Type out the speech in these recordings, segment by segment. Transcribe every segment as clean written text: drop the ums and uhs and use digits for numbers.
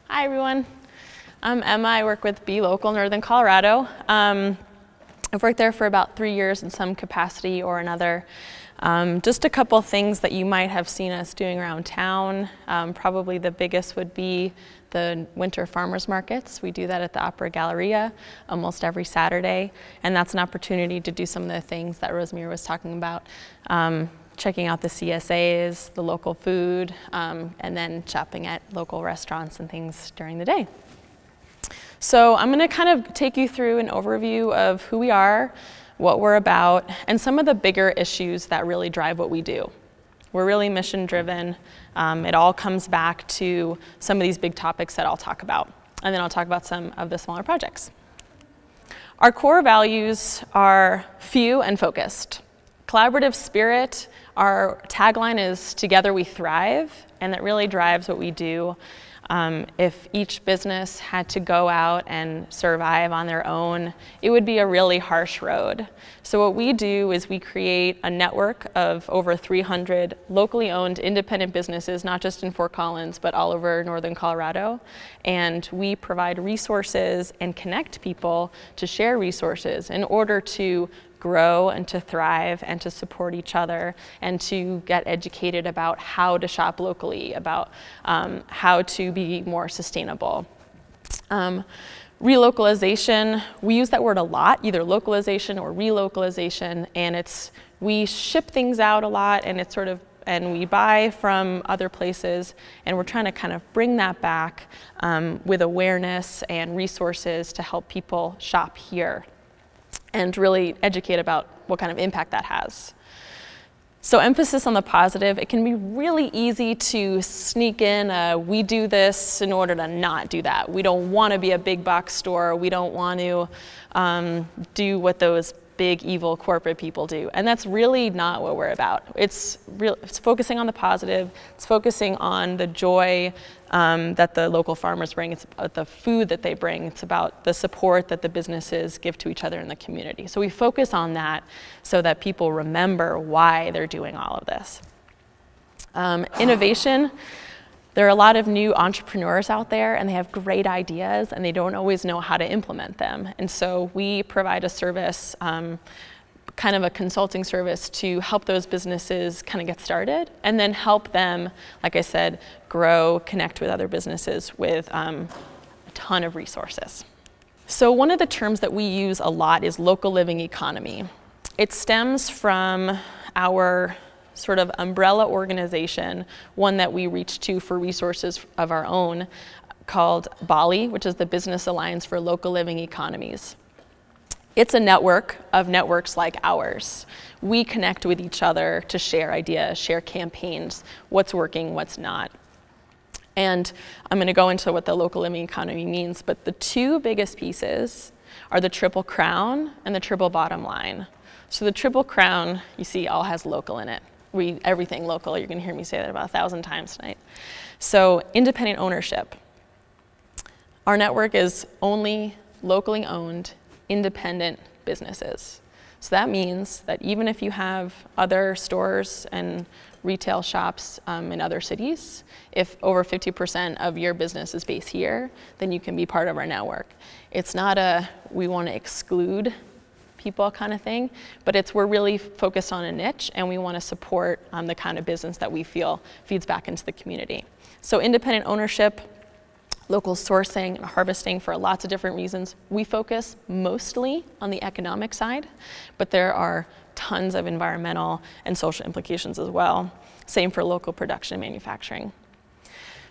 Hi, everyone. I'm Emma. I work with Be Local Northern Colorado. I've worked there for about 3 years in some capacity or another. Just a couple things that you might have seen us doing around town. Probably the biggest would be the winter farmers markets. We do that at the Opera Galleria almost every Saturday, and that's an opportunity to do some of the things that Rosemary was talking about. Checking out the CSAs, the local food, and then shopping at local restaurants and things during the day. So I'm going to kind of take you through an overview of who we are, what we're about, and some of the bigger issues that really drive what we do. We're really mission driven. It all comes back to some of these big topics that I'll talk about, and then I'll talk about some of the smaller projects. Our core values are few and focused. Collaborative spirit, our tagline is "Together we thrive," and that really drives what we do. If each business had to go out and survive on their own, it would be a really harsh road. So what we do is we create a network of over 300 locally owned independent businesses, not just in Fort Collins, but all over northern Colorado. And we provide resources and connect people to share resources in order to grow and to thrive and to support each other and to get educated about how to shop locally, about how to be more sustainable. Relocalization, we use that word a lot, either localization or relocalization, and we ship things out a lot, and it's sort of, and we buy from other places, and we're trying to kind of bring that back with awareness and resources to help people shop here and really educate about what kind of impact that has. So emphasis on the positive. It can be really easy to sneak in we do this in order to not do that. We don't want to be a big box store. We don't want to do what those big evil corporate people do. And that's really not what we're about. It's focusing on the positive. It's focusing on the joy that the local farmers bring. It's about the food that they bring. It's about the support that the businesses give to each other in the community. So we focus on that so that people remember why they're doing all of this. Innovation. There are a lot of new entrepreneurs out there, and they have great ideas, and they don't always know how to implement them. And so we provide a service, kind of a consulting service, to help those businesses kind of get started, and then help them, like I said, grow, connect with other businesses with a ton of resources. So one of the terms that we use a lot is local living economy. It stems from our sort of umbrella organization, one that we reach to for resources of our own, called BALLE, which is the Business Alliance for Local Living Economies. It's a network of networks like ours. We connect with each other to share ideas, share campaigns, what's working, what's not. And I'm going to go into what the local living economy means, but the two biggest pieces are the Triple Crown and the Triple Bottom Line. So the Triple Crown, you see, all has local in it. Everything local. You're going to hear me say that about 1,000 times tonight. So independent ownership. Our network is only locally owned, independent businesses. So that means that even if you have other stores and retail shops in other cities, if over 50% of your business is based here, then you can be part of our network. It's not a we want to exclude people kind of thing, but we're really focused on a niche, and we want to support the kind of business that we feel feeds back into the community. So independent ownership, local sourcing and harvesting for lots of different reasons. We focus mostly on the economic side, but there are tons of environmental and social implications as well. Same for local production and manufacturing.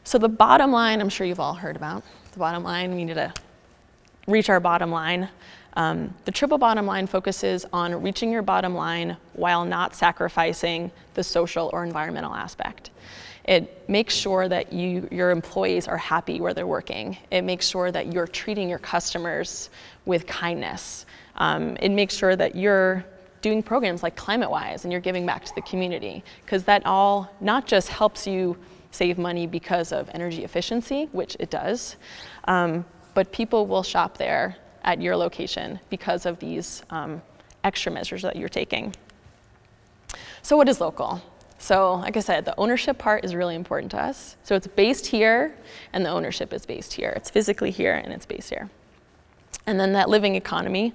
So the bottom line, I'm sure you've all heard about. The bottom line, we need to reach our bottom line. The Triple Bottom Line focuses on reaching your bottom line while not sacrificing the social or environmental aspect. It makes sure that your employees are happy where they're working. It makes sure that you're treating your customers with kindness. It makes sure that you're doing programs like ClimateWise and you're giving back to the community, because that all not just helps you save money because of energy efficiency, which it does, but people will shop there at your location because of these extra measures that you're taking. So what is local? So like I said, the ownership part is really important to us. So it's based here, and the ownership is based here. It's physically here, and it's based here. And then that living economy.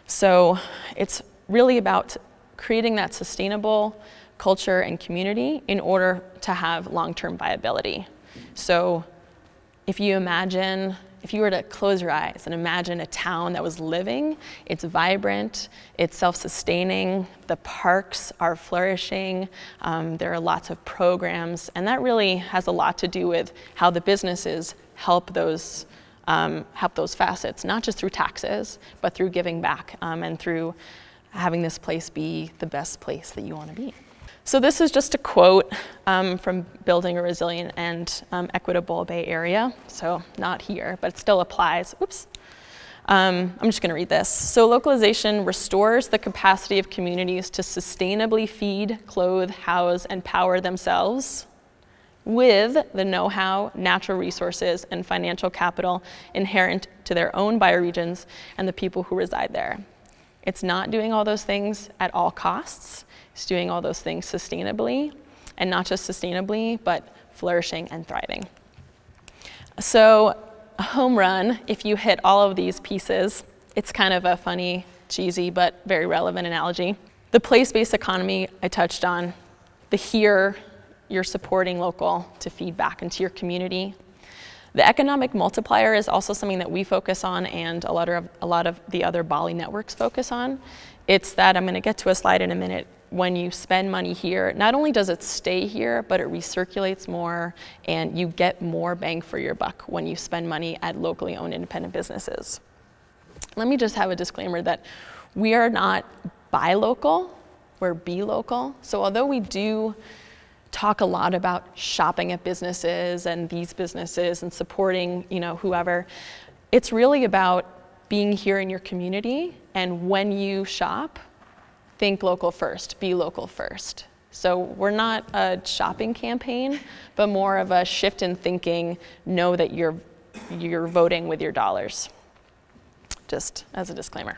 So it's really about creating that sustainable culture and community in order to have long-term viability. So if you were to close your eyes and imagine a town that was living, it's vibrant, it's self-sustaining, the parks are flourishing, there are lots of programs, and that really has a lot to do with how the businesses help those facets, not just through taxes, but through giving back and through having this place be the best place that you want to be. So this is just a quote from Building a Resilient and Equitable Bay Area. So not here, but it still applies. Oops. I'm just going to read this. So localization restores the capacity of communities to sustainably feed, clothe, house, and power themselves with the know-how, natural resources, and financial capital inherent to their own bioregions and the people who reside there. It's not doing all those things at all costs. It's doing all those things sustainably, and not just sustainably, but flourishing and thriving. So a home run, if you hit all of these pieces, it's kind of a funny, cheesy, but very relevant analogy. The place-based economy I touched on, the here, you're supporting local to feed back into your community. The economic multiplier is also something that we focus on, and a lot of the other Bali networks focus on. It's that, I'm going to get to a slide in a minute, when you spend money here, not only does it stay here, but it recirculates more, and you get more bang for your buck when you spend money at locally owned independent businesses. Let me just have a disclaimer that we are not buy local, we're be local. So although we do talk a lot about shopping at businesses and these businesses and supporting, whoever, it's really about being here in your community, and when you shop, think local first, be local first. So we're not a shopping campaign, but more of a shift in thinking, know that you're voting with your dollars, just as a disclaimer.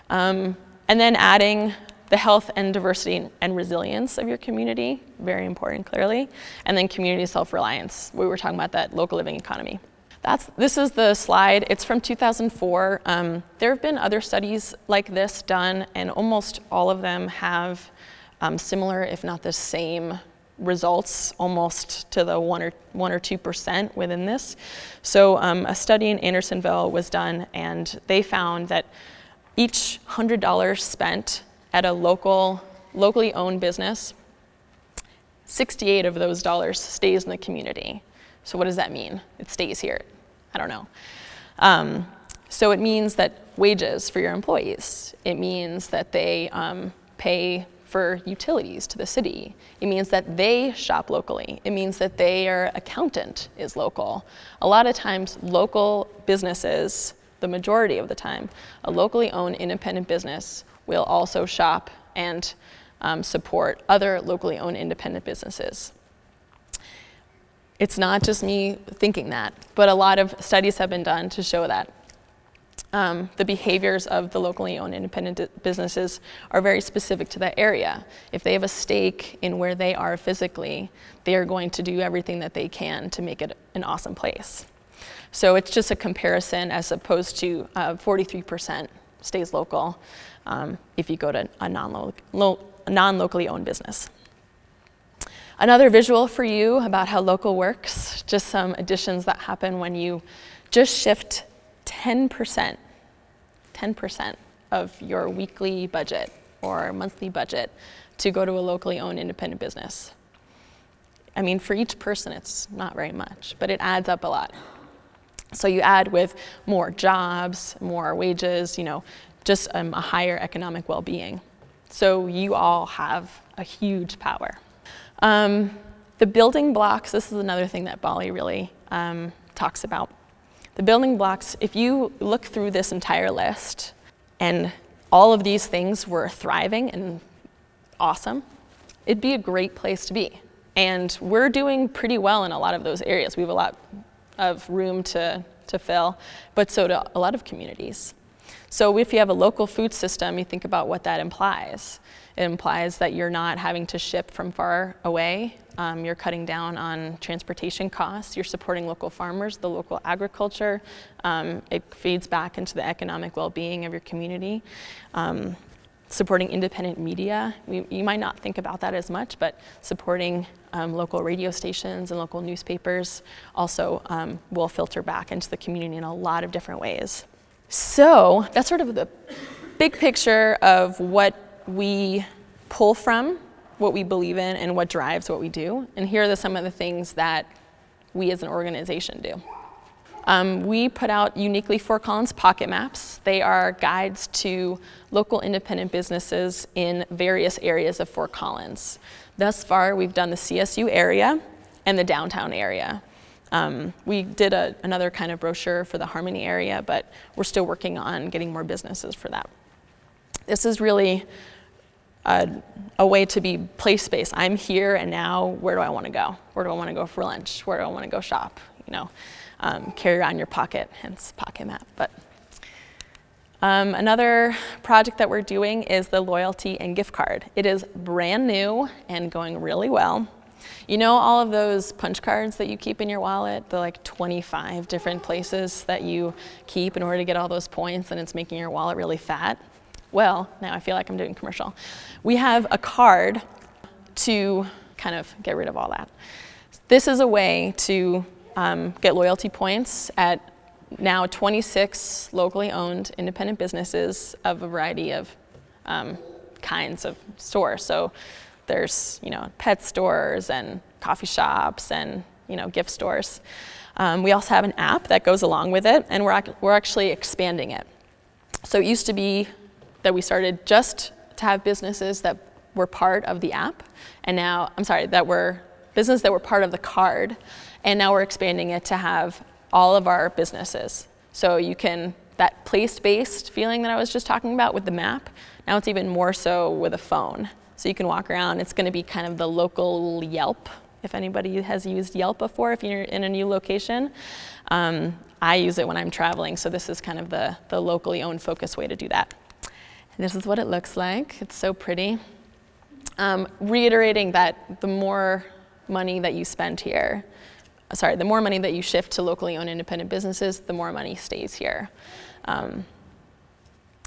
And then adding the health and diversity and resilience of your community, very important, clearly. And then community self-reliance. We were talking about that local living economy. This is the slide. It's from 2004. There have been other studies like this done, and almost all of them have similar, if not the same, results, almost to the 1 or 2% within this. So a study in Andersonville was done, and they found that each $100 spent at a locally owned business, 68 of those dollars stays in the community. So what does that mean? It stays here. I don't know. So it means that wages for your employees. It means that they pay for utilities to the city. It means that they shop locally. It means that their accountant is local. A lot of times, local businesses, the majority of the time, a locally owned independent business will also shop and support other locally owned independent businesses. It's not just me thinking that, but a lot of studies have been done to show that. The behaviors of the locally owned independent businesses are very specific to that area. If they have a stake in where they are physically, they are going to do everything that they can to make it an awesome place. So it's just a comparison as opposed to 43% stays local if you go to a non-locally owned business. Another visual for you about how local works, just some additions that happen when you just shift 10% of your weekly budget or monthly budget to go to a locally owned independent business. I mean, for each person, it's not very much, but it adds up a lot. So you add with more jobs, more wages, just a higher economic well-being. So you all have a huge power. The building blocks, this is another thing that Bali really talks about. The building blocks, if you look through this entire list and all of these things were thriving and awesome, it'd be a great place to be. And we're doing pretty well in a lot of those areas. We have a lot of room to fill, but so do a lot of communities. So if you have a local food system, you think about what that implies. It implies that you're not having to ship from far away. You're cutting down on transportation costs. You're supporting local farmers, the local agriculture. It feeds back into the economic well-being of your community. Supporting independent media. You might not think about that as much, but supporting local radio stations and local newspapers also will filter back into the community in a lot of different ways. So that's sort of the big picture of what we pull from, what we believe in, and what drives what we do. And here are some of the things that we as an organization do. We put out uniquely Fort Collins pocket maps. They are guides to local independent businesses in various areas of Fort Collins. Thus far, we've done the CSU area and the downtown area. We did another kind of brochure for the Harmony area, but we're still working on getting more businesses for that. This is really a way to be place-based. I'm here and now, where do I want to go? Where do I want to go for lunch? Where do I want to go shop? You know, carry around your pocket, hence pocket map. But another project that we're doing is the loyalty and gift card. It is brand new and going really well. You know all of those punch cards that you keep in your wallet, the like 25 different places that you keep in order to get all those points, and it's making your wallet really fat? Well, now I feel like I'm doing commercial. We have a card to kind of get rid of all that. This is a way to get loyalty points at now 26 locally owned independent businesses of a variety of kinds of stores. So there's, you know, pet stores and coffee shops and, you know, gift stores. We also have an app that goes along with it, and we're actually expanding it. So it used to be that we started just to have businesses that were part of the app, and now, that were businesses that were part of the card, and now we're expanding it to have all of our businesses. So you can, that place-based feeling that I was just talking about with the map, now it's even more so with a phone. So you can walk around, it's gonna be kind of the local Yelp, if anybody has used Yelp before, if you're in a new location. I use it when I'm traveling, so this is kind of the locally owned focused way to do that. And this is what it looks like. It's so pretty. Reiterating that the more money that you spend here, the more money that you shift to locally owned independent businesses, the more money stays here. And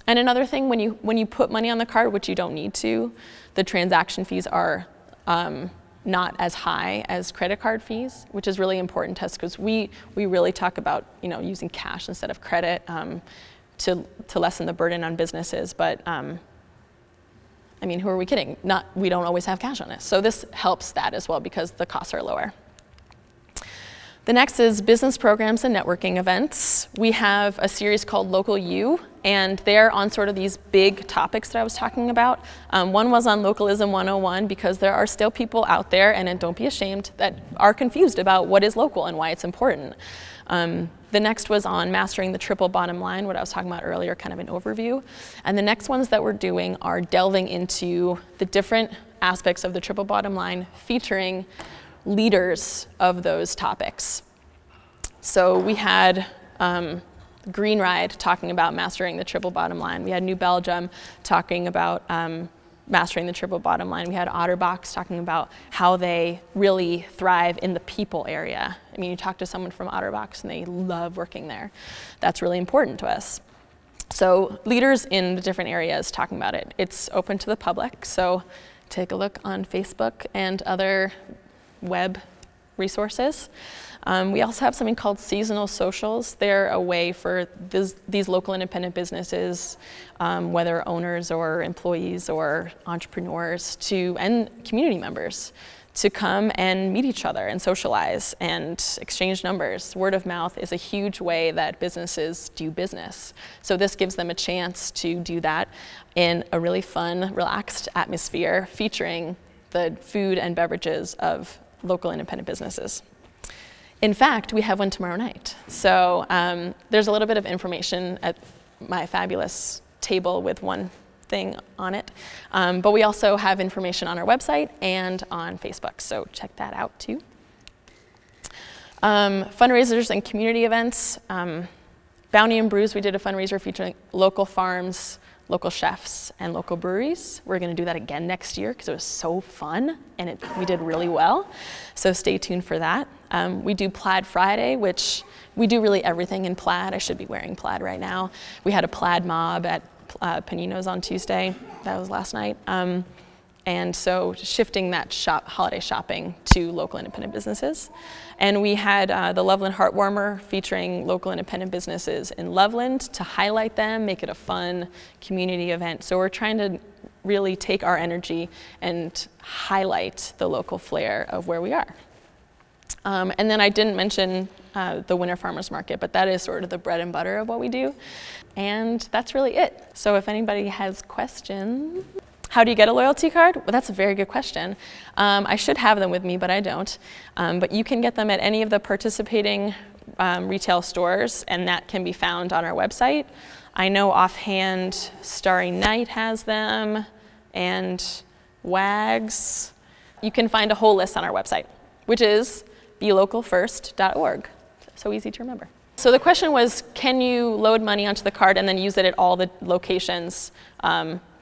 another thing, when you put money on the card, which you don't need to, the transaction fees are not as high as credit card fees, which is really important to us because we really talk about, you know, using cash instead of credit to lessen the burden on businesses. But I mean, who are we kidding? We don't always have cash on us. So this helps that as well because the costs are lower. The next is business programs and networking events. We have a series called Local U, and they're on sort of these big topics that I was talking about. One was on Localism 101 because there are still people out there, and don't be ashamed, that are confused about what is local and why it's important. The next was on mastering the triple bottom line, what I was talking about earlier, kind of an overview. And the next ones that we're doing are delving into the different aspects of the triple bottom line, featuring leaders of those topics. So we had Green Ride talking about mastering the triple bottom line. We had New Belgium talking about mastering the triple bottom line. We had Otterbox talking about how they really thrive in the people area. I mean, you talk to someone from Otterbox and they love working there. That's really important to us. So leaders in the different areas talking about it. It's open to the public, so take a look on Facebook and other web resources. We also have something called seasonal socials. They're a way for these local independent businesses, whether owners or employees or entrepreneurs and community members, to come and meet each other and socialize and exchange numbers. Word of mouth is a huge way that businesses do business. So this gives them a chance to do that in a really fun, relaxed atmosphere featuring the food and beverages of local independent businesses. In fact, we have one tomorrow night. So there's a little bit of information at my fabulous table with one thing on it. But we also have information on our website and on Facebook, so check that out too. Fundraisers and community events. Bounty and Brews, we did a fundraiser featuring local farms, local chefs, and local breweries. We're gonna do that again next year because it was so fun and we did really well. So stay tuned for that. We do Plaid Friday, which we do really everything in plaid. I should be wearing plaid right now. We had a plaid mob at Panino's on Tuesday. That was last night. And so shifting that holiday shopping to local independent businesses. And we had the Loveland Heartwarmer featuring local independent businesses in Loveland to highlight them, make it a fun community event. So we're trying to really take our energy and highlight the local flair of where we are. And then I didn't mention the Winter Farmers Market, but that is sort of the bread and butter of what we do. And that's really it. So if anybody has questions. How do you get a loyalty card? Well, that's a very good question. I should have them with me, but I don't. But you can get them at any of the participating retail stores, and that can be found on our website. I know offhand Starry Night has them, and WAGS. You can find a whole list on our website, which is belocalfirst.org. So easy to remember. So the question was, can you load money onto the card and then use it at all the locations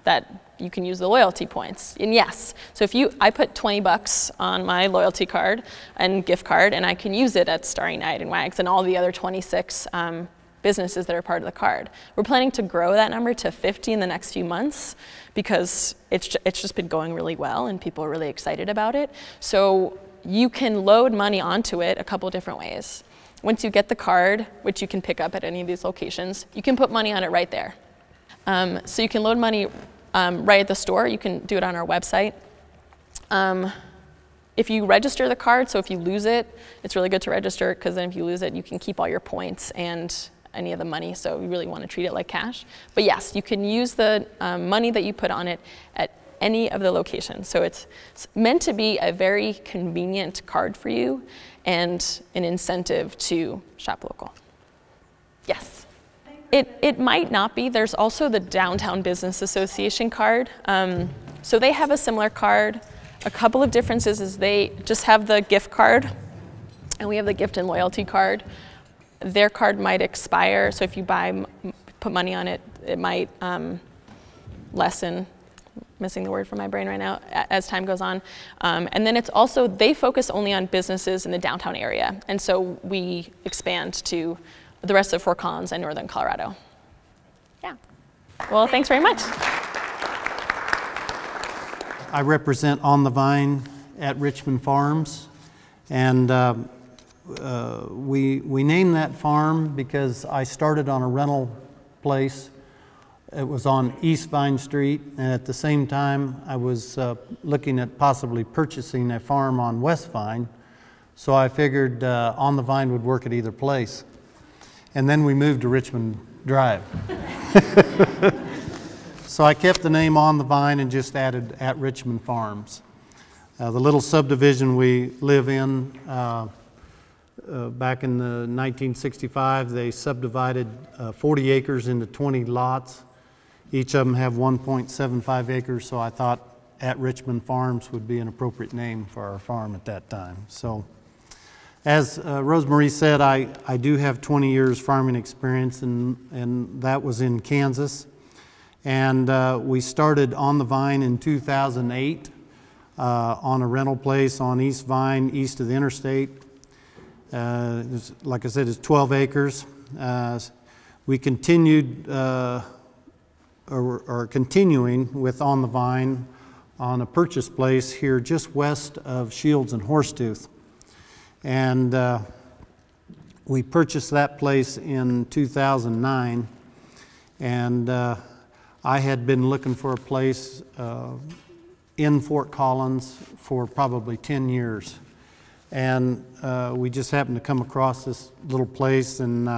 that you can use the loyalty points? And yes, so if I put 20 bucks on my loyalty card and gift card, and I can use it at Starry Night and WAGS and all the other 26 businesses that are part of the card. We're planning to grow that number to 50 in the next few months because it's just been going really well and people are really excited about it. So you can load money onto it a couple different ways. Once you get the card, which you can pick up at any of these locations, you can put money on it right there. So you can load money right at the store. You can do it on our website. If you register the card, so if you lose it, it's really good to register because then if you lose it, you can keep all your points and any of the money. So you really want to treat it like cash. But yes, you can use the money that you put on it at any of the locations. So it's meant to be a very convenient card for you and an incentive to shop local. Yes. It might not be. There's also the Downtown Business Association card. So they have a similar card. A couple of differences is they just have the gift card, and we have the gift and loyalty card. Their card might expire, so if you put money on it, it might lessen. Missing the word from my brain right now, as time goes on. And then it's also, they focus only on businesses in the downtown area. And so we expand to the rest of Fort Collins and Northern Colorado. Yeah. Well, thanks very much. I represent On the Vine at Richmond Farms. And we named that farm because I started on a rental place. It was on East Vine Street, and at the same time I was looking at possibly purchasing a farm on West Vine, so I figured On the Vine would work at either place. And then we moved to Richmond Drive. So I kept the name On the Vine and just added at Richmond Farms. The little subdivision we live in, back in 1965, they subdivided 40 acres into 20 lots. Each of them have 1.75 acres, so I thought at Richmond Farms would be an appropriate name for our farm at that time. So, as Rosemarie said, I do have 20 years farming experience, and that was in Kansas. And we started On the Vine in 2008 on a rental place on East Vine, east of the interstate. Like I said, it's 12 acres. We continued or continuing with On the Vine on a purchase place here just west of Shields and Horsetooth. And we purchased that place in 2009, and I had been looking for a place in Fort Collins for probably 10 years. And we just happened to come across this little place, and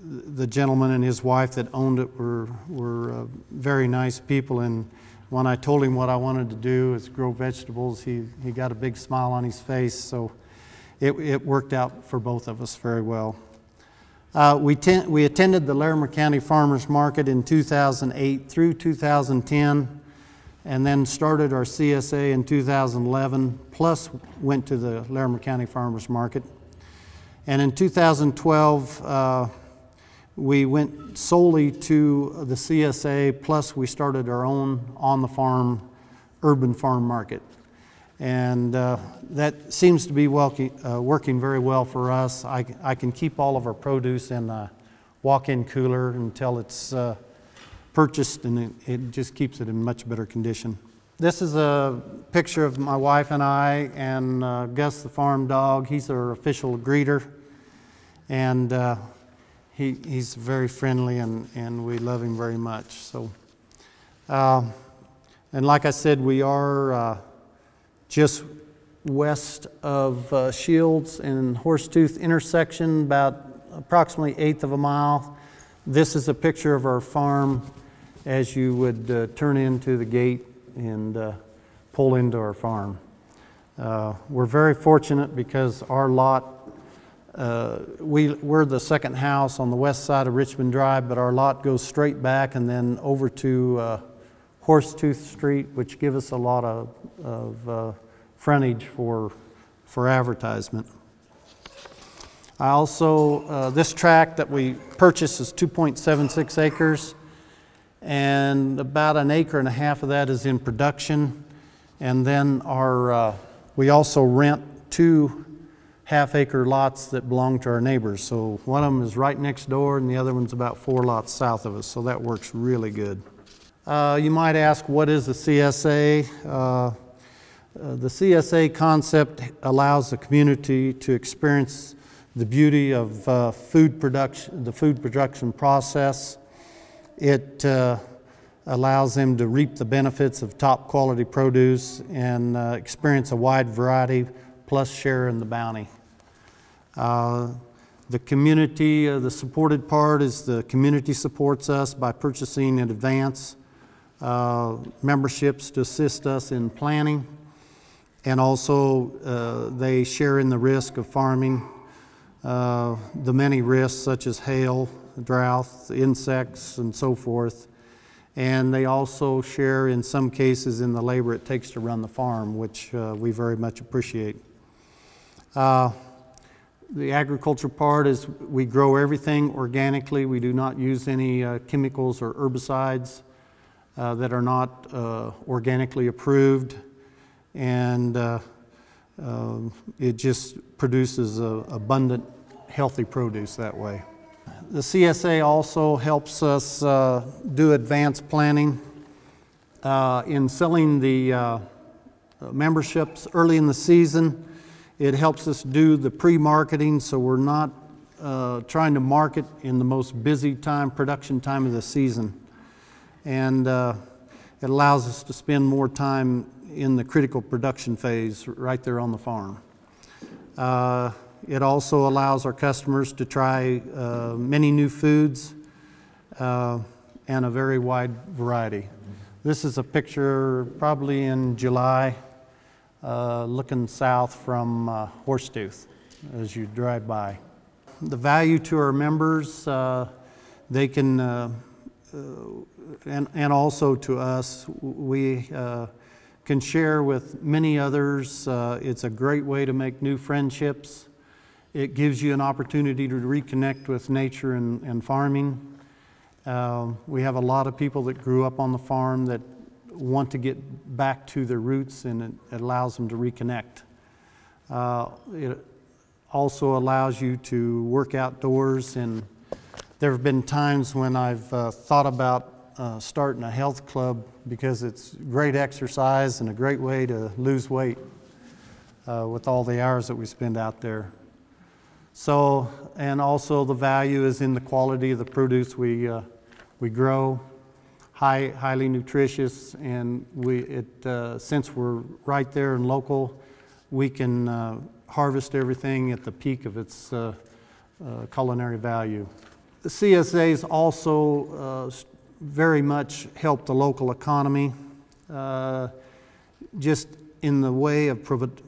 the gentleman and his wife that owned it were very nice people, and when I told him what I wanted to do is grow vegetables, he got a big smile on his face, so it worked out for both of us very well. We attended the Larimer County Farmers Market in 2008 through 2010, and then started our CSA in 2011, plus went to the Larimer County Farmers Market. And in 2012, we went solely to the CSA, plus we started our own on-the-farm urban farm market. And that seems to be working very well for us. I can keep all of our produce in a walk-in cooler until it's purchased, and it just keeps it in much better condition. This is a picture of my wife and I and Gus the farm dog. He's our official greeter, and he's very friendly, and we love him very much. So, and like I said, we are just west of Shields and Horsetooth intersection, about approximately 1/8 of a mile. This is a picture of our farm as you would turn into the gate and pull into our farm. We're very fortunate because our lot, we're the second house on the west side of Richmond Drive, but our lot goes straight back and then over to Horsetooth Street, which give us a lot of frontage for advertisement. I also, this tract that we purchased is 2.76 acres, and about 1.5 acres of that is in production. And then we also rent 2 half-acre lots that belong to our neighbors. So one of them is right next door, and the other one's about 4 lots south of us, so that works really good. You might ask, what is the CSA? The CSA concept allows the community to experience the beauty of the food production process. It allows them to reap the benefits of top quality produce and experience a wide variety, plus share in the bounty. The community, the supported part is the community supports us by purchasing in advance memberships to assist us in planning, and also they share in the risk of farming, the many risks such as hail, drought, insects, and so forth. And they also share in some cases in the labor it takes to run the farm, which we very much appreciate. The agriculture part is we grow everything organically. We do not use any chemicals or herbicides that are not organically approved, and it just produces abundant, healthy produce that way. The CSA also helps us do advanced planning in selling the memberships early in the season. It helps us do the pre-marketing, so we're not trying to market in the most busy time, production time of the season. And it allows us to spend more time in the critical production phase right there on the farm. It also allows our customers to try many new foods and a very wide variety. This is a picture probably in July, looking south from Horsetooth as you drive by. The value to our members, they can, and also to us, we can share with many others. It's a great way to make new friendships. It gives you an opportunity to reconnect with nature and farming. We have a lot of people that grew up on the farm that want to get back to their roots, and it allows them to reconnect. It also allows you to work outdoors, and there have been times when I've thought about starting a health club because it's great exercise and a great way to lose weight with all the hours that we spend out there. So, and also the value is in the quality of the produce we grow. Highly nutritious, and since we're right there and local, we can harvest everything at the peak of its culinary value. The CSAs also very much help the local economy, just in the way of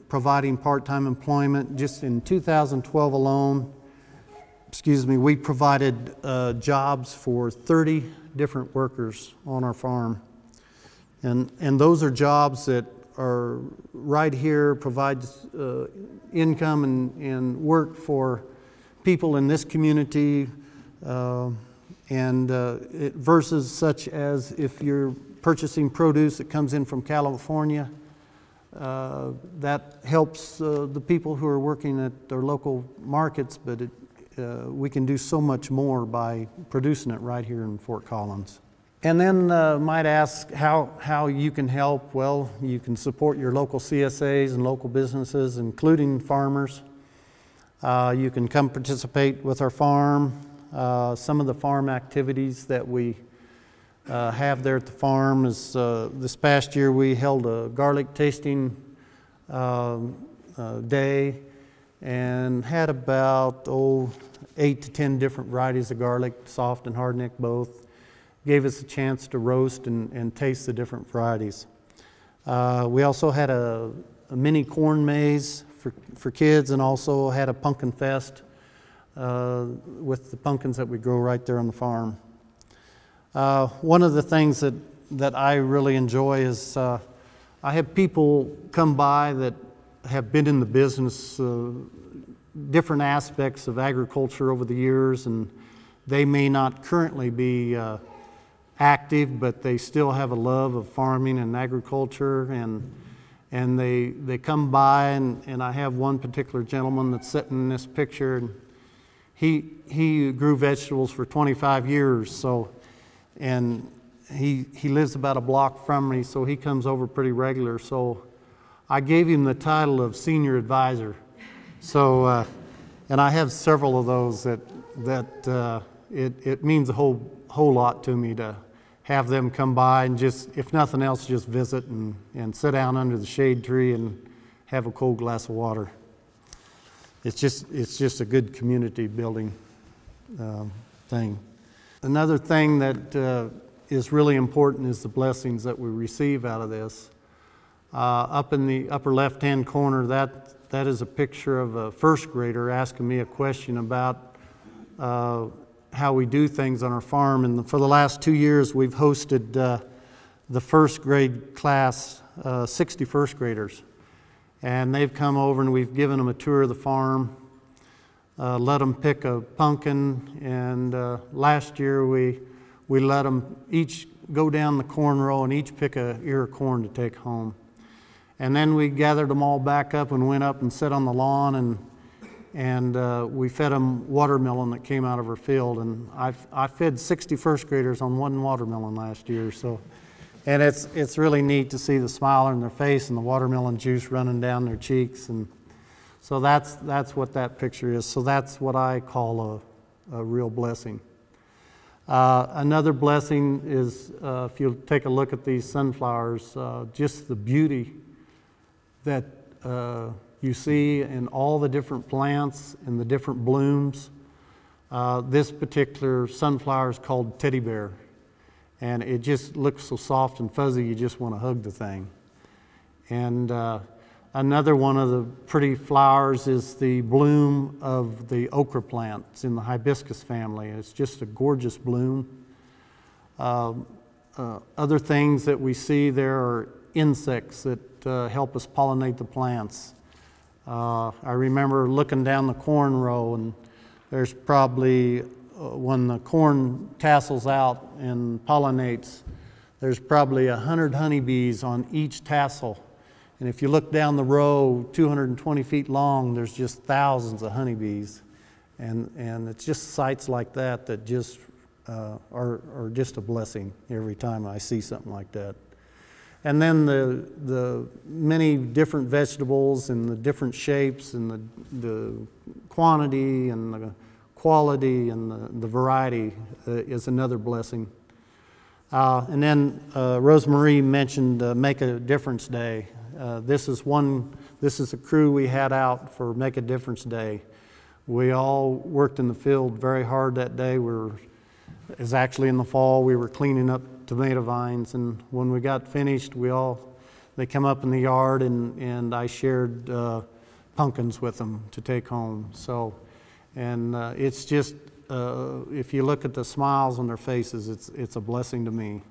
providing part-time employment. Just in 2012 alone, we provided jobs for 30 different workers on our farm. And those are jobs that are right here, provides income and work for people in this community, versus such as if you're purchasing produce that comes in from California. That helps the people who are working at their local markets, but we can do so much more by producing it right here in Fort Collins. And then might ask how you can help. Well, you can support your local CSAs and local businesses, including farmers. You can come participate with our farm. Some of the farm activities that we have there at the farm is this past year we held a garlic tasting day and had about 8 to 10 different varieties of garlic, soft and hardneck both. Gave us a chance to roast and taste the different varieties. We also had a mini corn maze for kids, and also had a pumpkin fest with the pumpkins that we grow right there on the farm. One of the things that I really enjoy is I have people come by that have been in the business, different aspects of agriculture over the years, and they may not currently be active, but they still have a love of farming and agriculture, and they come by, and I have one particular gentleman that's sitting in this picture, and he grew vegetables for 25 years, and he lives about a block from me, so he comes over pretty regular. So I gave him the title of senior advisor. So and I have several of those that it means a whole lot to me to have them come by and just, if nothing else, just visit and sit down under the shade tree and have a cold glass of water. It's just a good community building thing. Another thing that is really important is the blessings that we receive out of this. Up in the upper left-hand corner, that is a picture of a first grader asking me a question about how we do things on our farm. And for the last 2 years, we've hosted the first grade class, 60 first graders. And they've come over and we've given them a tour of the farm, let them pick a pumpkin, and last year we let them each go down the corn row and each pick a ear of corn to take home. And then we gathered them all back up and went up and sat on the lawn, and we fed them watermelon that came out of our field. And I fed 60 first graders on one watermelon last year. So, and it's really neat to see the smile on their face and the watermelon juice running down their cheeks. And so that's what that picture is. So that's what I call a real blessing. Another blessing is if you take a look at these sunflowers, just the beauty that you see in all the different plants and the different blooms. This particular sunflower is called Teddy Bear, and it just looks so soft and fuzzy you just want to hug the thing. And another one of the pretty flowers is the bloom of the okra plant. It's in the hibiscus family. It's just a gorgeous bloom. Other things that we see there are insects that help us pollinate the plants. I remember looking down the corn row, and there's probably, when the corn tassels out and pollinates, there's probably 100 honeybees on each tassel. And if you look down the row, 220 feet long, there's just thousands of honeybees. And it's just sights like that that just are just a blessing every time I see something like that. And then the many different vegetables and the different shapes and the quantity and the quality and the variety is another blessing. And then Rosemarie mentioned Make a Difference Day. This is a crew we had out for Make a Difference Day. We all worked in the field very hard that day. It was actually in the fall. We were cleaning up tomato vines, and when we got finished, they come up in the yard, and I shared pumpkins with them to take home. So, and it's just, if you look at the smiles on their faces, it's a blessing to me.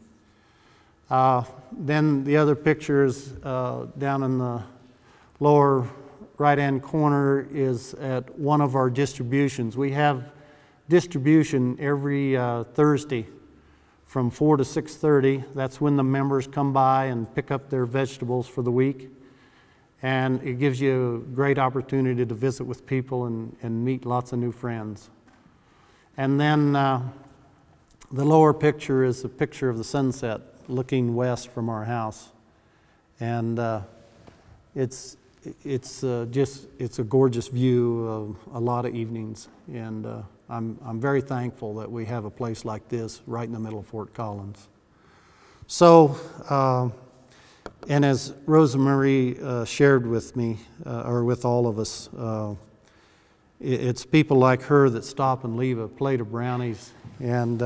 Then the other picture is down in the lower right-hand corner is at one of our distributions. We have distribution every Thursday from 4 to 6:30. That's when the members come by and pick up their vegetables for the week. And it gives you a great opportunity to visit with people and meet lots of new friends. And then the lower picture is a picture of the sunset looking west from our house. And it's a gorgeous view of a lot of evenings. And I'm very thankful that we have a place like this right in the middle of Fort Collins. So, and as Rosemarie shared with me, or with all of us, it's people like her that stop and leave a plate of brownies and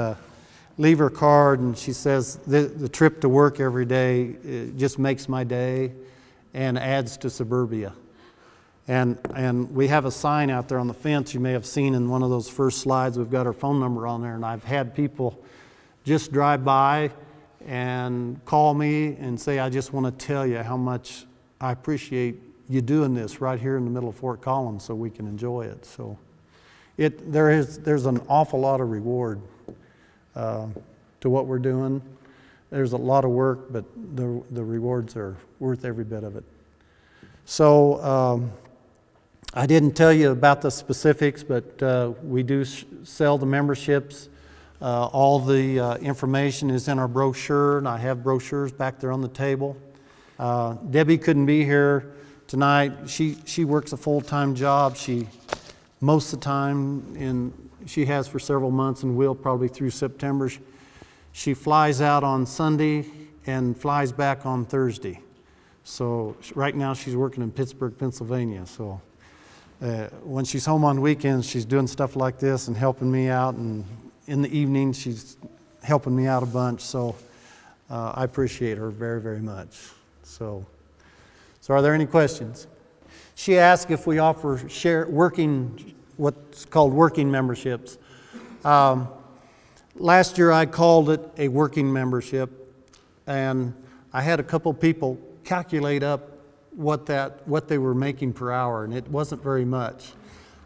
leave her card, and she says, the trip to work every day, it just makes my day and adds to suburbia. And we have a sign out there on the fence you may have seen in one of those first slides. We've got our phone number on there, and I've had people just drive by and call me and say, I just want to tell you how much I appreciate you doing this right here in the middle of Fort Collins so we can enjoy it. So there's an awful lot of reward to what we're doing. There's a lot of work, but the rewards are worth every bit of it. So I didn't tell you about the specifics, but we do sell the memberships. All the information is in our brochure, and I have brochures back there on the table. Debbie couldn't be here tonight. She works a full-time job. Most of the time, she has for several months and will probably through September. She flies out on Sunday and flies back on Thursday. So right now she's working in Pittsburgh, Pennsylvania. So when she's home on weekends, she's doing stuff like this and helping me out, and in the evening she's helping me out a bunch. So I appreciate her very, very much. So are there any questions? She asked if we offer what's called working memberships. Last year I called it a working membership, and I had a couple people calculate up what they were making per hour, and it wasn't very much.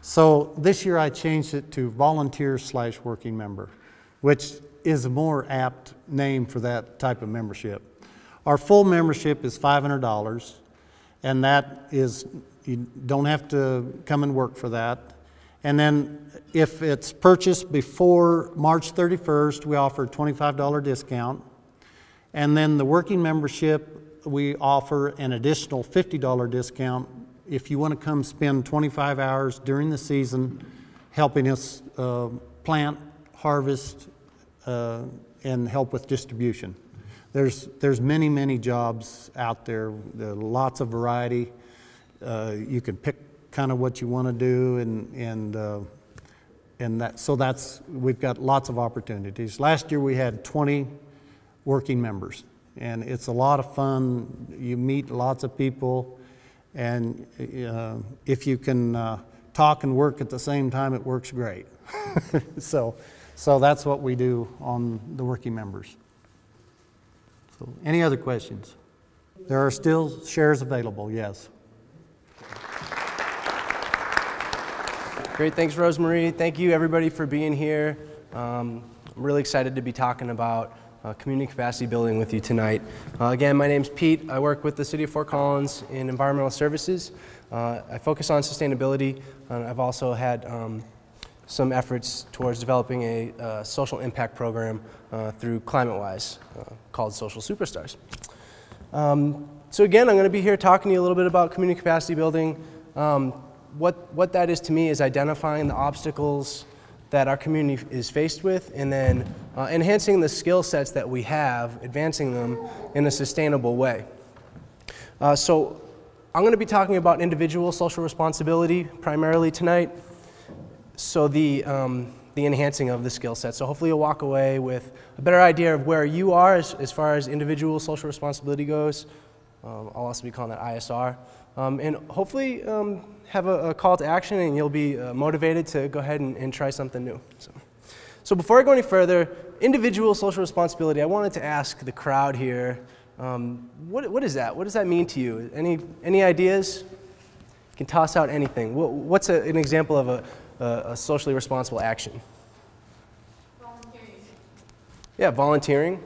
So this year I changed it to volunteer/working member, which is a more apt name for that type of membership. Our full membership is $500, and that is, you don't have to come and work for that. And then if it's purchased before March 31st, we offer a $25 discount. And then the working membership, we offer an additional $50 discount if you want to come spend 25 hours during the season helping us plant, harvest, and help with distribution. There's many, many jobs out there. There are lots of variety. You can pick kind of what you want to do, we've got lots of opportunities. Last year we had 20 working members, and it's a lot of fun. You meet lots of people, and if you can talk and work at the same time, it works great. So that's what we do on the working members. So any other questions? There are still shares available, yes. Great, thanks Rosemarie. Thank you everybody for being here. I'm really excited to be talking about community capacity building with you tonight. Again, my name's Pete. I work with the City of Fort Collins in environmental services. I focus on sustainability. I've also had some efforts towards developing a social impact program through ClimateWise called Social Superstars. So again, I'm going to be here talking to you a little bit about community capacity building. What that is to me is identifying the obstacles that our community is faced with, and then enhancing the skill sets that we have, advancing them in a sustainable way. So I'm going to be talking about individual social responsibility primarily tonight. So the enhancing of the skill set. So hopefully you'll walk away with a better idea of where you are as far as individual social responsibility goes. I'll also be calling that ISR. And hopefully have a call to action, and you'll be motivated to go ahead and try something new. So before I go any further, individual social responsibility, I wanted to ask the crowd here, what is that? What does that mean to you? Any ideas? You can toss out anything. What's an example of a socially responsible action? Volunteering. Yeah, volunteering.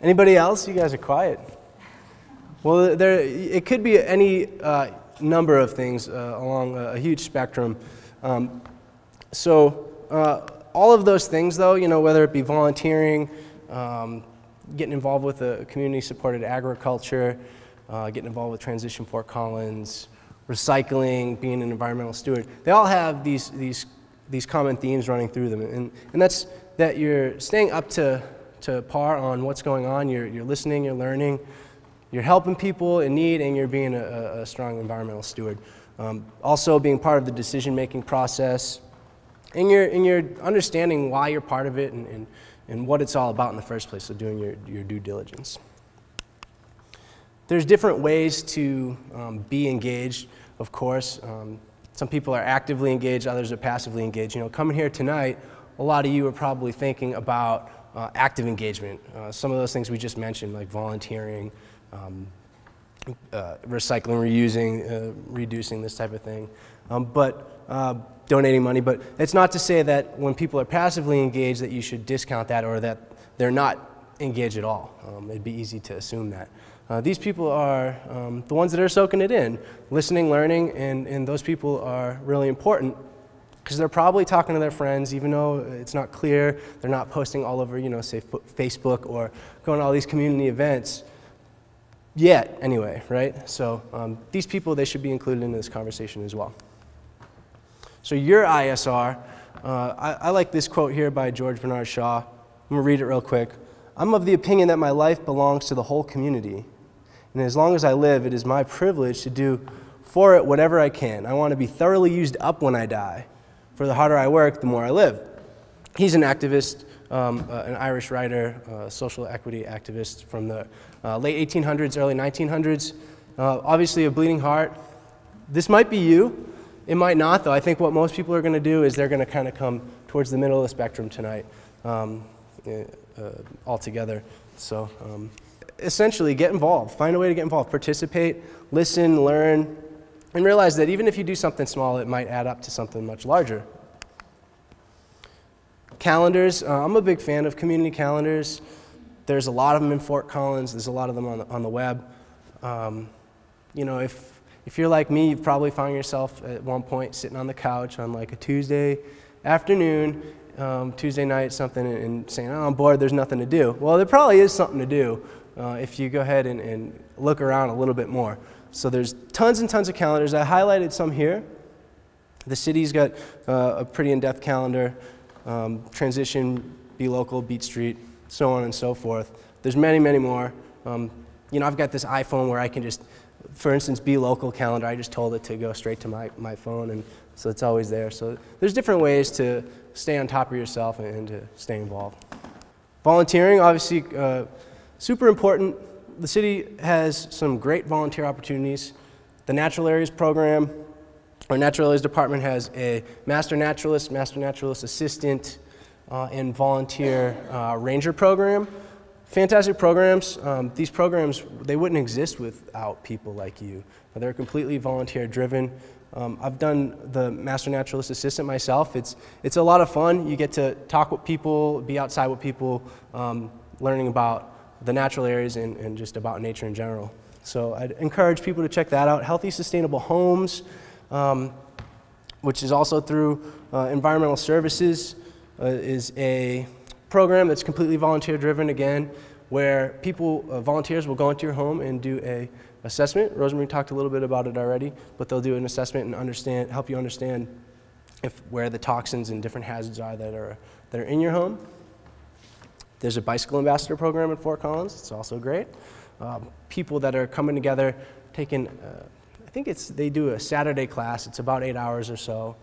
Anybody else? You guys are quiet. Well, it could be any number of things along a huge spectrum. All of those things, though, whether it be volunteering, getting involved with a community-supported agriculture, getting involved with Transition Fort Collins, recycling, being an environmental steward, they all have these common themes running through them, and that's that you're staying up to par on what's going on. You're listening, you're learning, you're helping people in need, and you're being a strong environmental steward. Also, being part of the decision-making process. And you're understanding why you're part of it and what it's all about in the first place, so doing your due diligence. There's different ways to be engaged, of course. Some people are actively engaged, others are passively engaged. Coming here tonight, a lot of you are probably thinking about active engagement. Some of those things we just mentioned, like volunteering, recycling, reusing, reducing, this type of thing. Donating money, but it's not to say that when people are passively engaged that you should discount that or that they're not engaged at all. It'd be easy to assume that. These people are the ones that are soaking it in, listening, learning, and those people are really important because they're probably talking to their friends, even though it's not clear, they're not posting all over, say, Facebook or going to all these community events yet, anyway, right? So these people, they should be included in this conversation as well. So your ISR, I like this quote here by George Bernard Shaw. I'm going to read it real quick. "I'm of the opinion that my life belongs to the whole community, and as long as I live, it is my privilege to do for it whatever I can. I want to be thoroughly used up when I die, for the harder I work, the more I live." He's an activist, an Irish writer, social equity activist from the late 1800s, early 1900s. Obviously a bleeding heart. This might be you. It might not, though. I think what most people are going to do is they're going to kind of come towards the middle of the spectrum tonight altogether. So essentially, get involved. Find a way to get involved. Participate, listen, learn, and realize that even if you do something small, it might add up to something much larger. Calendars. I'm a big fan of community calendars. There's a lot of them in Fort Collins. There's a lot of them on the web. If you're like me, you've probably found yourself at one point sitting on the couch on like a Tuesday afternoon, Tuesday night, something, and saying, "Oh, I'm bored, there's nothing to do." Well, there probably is something to do if you go ahead and look around a little bit more. So there's tons and tons of calendars. I highlighted some here. The city's got a pretty in-depth calendar, Transition, Be Local, Beat Street, so on and so forth. There's many, many more. I've got this iPhone where I can just, for instance, Be Local calendar, I just told it to go straight to my phone, and so it's always there. So there's different ways to stay on top of yourself and to stay involved. Volunteering, obviously, super important. The city has some great volunteer opportunities. The Natural Areas Program, our Natural Areas Department has a Master Naturalist Assistant, and Volunteer Ranger program. Fantastic programs. These programs, they wouldn't exist without people like you. They're completely volunteer driven. I've done the Master Naturalist Assistant myself. It's a lot of fun. You get to talk with people, be outside with people, learning about the natural areas and just about nature in general. So I'd encourage people to check that out. Healthy Sustainable Homes, which is also through Environmental Services, is a program that's completely volunteer driven again, where people, volunteers will go into your home and do a assessment. Rosemary talked a little bit about it already, but they'll do an assessment and help you understand where the toxins and different hazards are that are in your home. There's a Bicycle Ambassador program at Fort Collins. It's also great. People that are coming together, taking, I think they do a Saturday class. It's about 8 hours or so.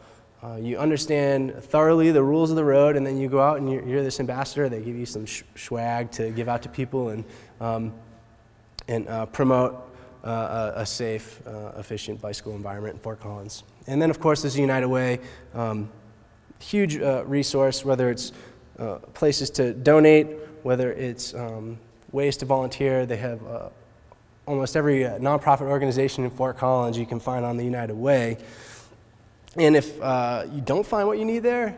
You understand thoroughly the rules of the road, and then you go out and you're this ambassador. They give you some swag to give out to people and promote a safe, efficient bicycle environment in Fort Collins. And then, of course, there's United Way, huge resource, whether it's places to donate, whether it's ways to volunteer. They have almost every nonprofit organization in Fort Collins you can find on the United Way. And if you don't find what you need there,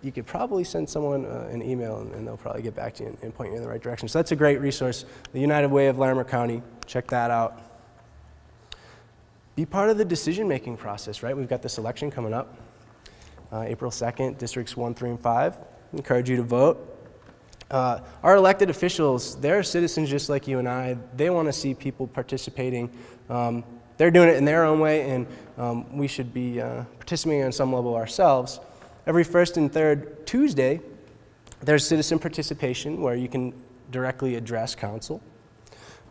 you could probably send someone an email and they'll probably get back to you and point you in the right direction. So that's a great resource, the United Way of Larimer County. Check that out. Be part of the decision-making process, right? We've got this election coming up, April 2nd, Districts 1, 3, and 5. I encourage you to vote. Our elected officials, they're citizens just like you and I. They want to see people participating. They're doing it in their own way, and we should be participating on some level ourselves. Every first and third Tuesday, there's citizen participation where you can directly address council.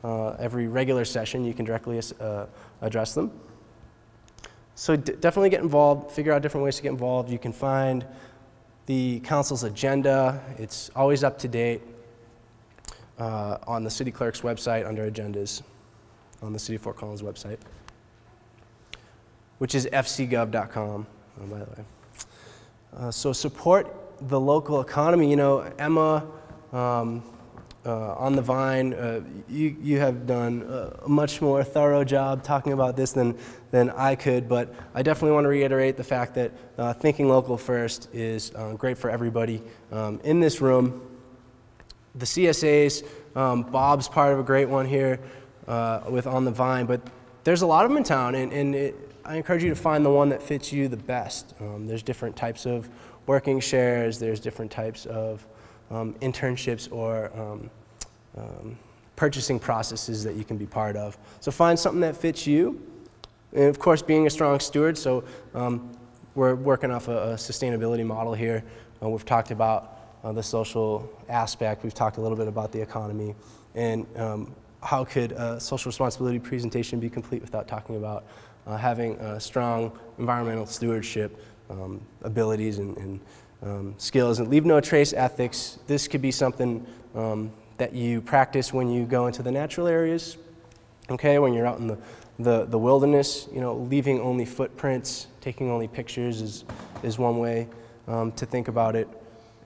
Every regular session, you can directly address them. So definitely get involved, figure out different ways to get involved. You can find the council's agenda. It's always up to date on the city clerk's website under agendas on the City of Fort Collins website, which is fcgov.com, by the way. So support the local economy. You know, Emma on the Vine, you have done a much more thorough job talking about this than I could, but I definitely want to reiterate the fact that thinking local first is great for everybody in this room. The CSAs, Bob's part of a great one here with On the Vine, but there's a lot of them in town, and I encourage you to find the one that fits you the best. There's different types of working shares, there's different types of internships or purchasing processes that you can be part of. So find something that fits you. And of course, being a strong steward, so we're working off a sustainability model here. We've talked about the social aspect, we've talked a little bit about the economy, and how could a social responsibility presentation be complete without talking about having strong environmental stewardship abilities and skills, and leave no trace ethics. This could be something that you practice when you go into the natural areas, okay, when you're out in the wilderness, you know, leaving only footprints, taking only pictures is one way to think about it.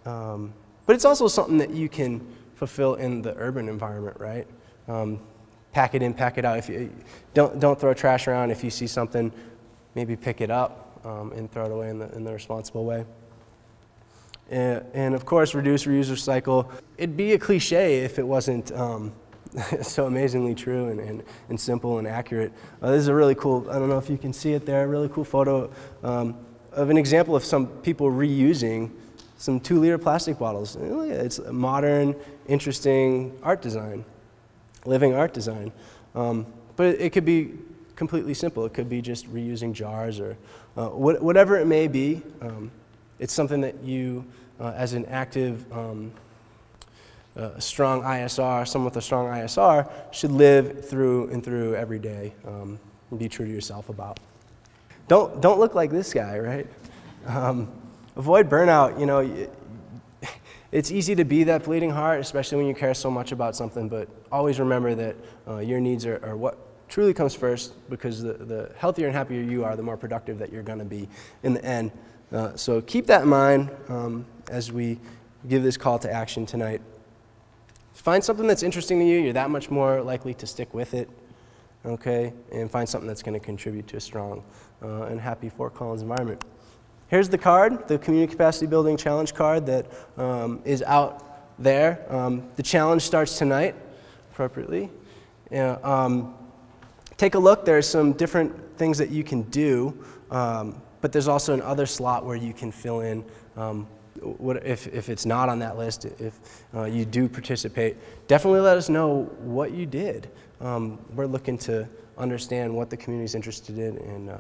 But it's also something that you can fulfill in the urban environment, right? Pack it in, pack it out. If you don't throw trash around. If you see something, maybe pick it up and throw it away in the responsible way. And of course, reduce, reuse, recycle. It'd be a cliche if it wasn't so amazingly true and simple and accurate. This is a really cool, I don't know if you can see it there, a really cool photo of an example of some people reusing some 2-liter plastic bottles. It's modern, interesting art design, living art design. But it could be completely simple. It could be just reusing jars or whatever it may be. It's something that you, as an active, strong ISR, someone with a strong ISR, should live through and through every day and be true to yourself about. Don't look like this guy, right? Avoid burnout. You know, it's easy to be that bleeding heart, especially when you care so much about something, but always remember that your needs are what truly comes first, because the healthier and happier you are, the more productive that you're going to be in the end. So keep that in mind as we give this call to action tonight. Find something that's interesting to you. You're that much more likely to stick with it, okay? And find something that's going to contribute to a strong and happy Fort Collins environment. Here's the card, the Community Capacity Building Challenge card that is out there. The challenge starts tonight, appropriately. Take a look. There's some different things that you can do. But there's also another slot where you can fill in if it's not on that list, if you do participate. Definitely let us know what you did. We're looking to understand what the community is interested in and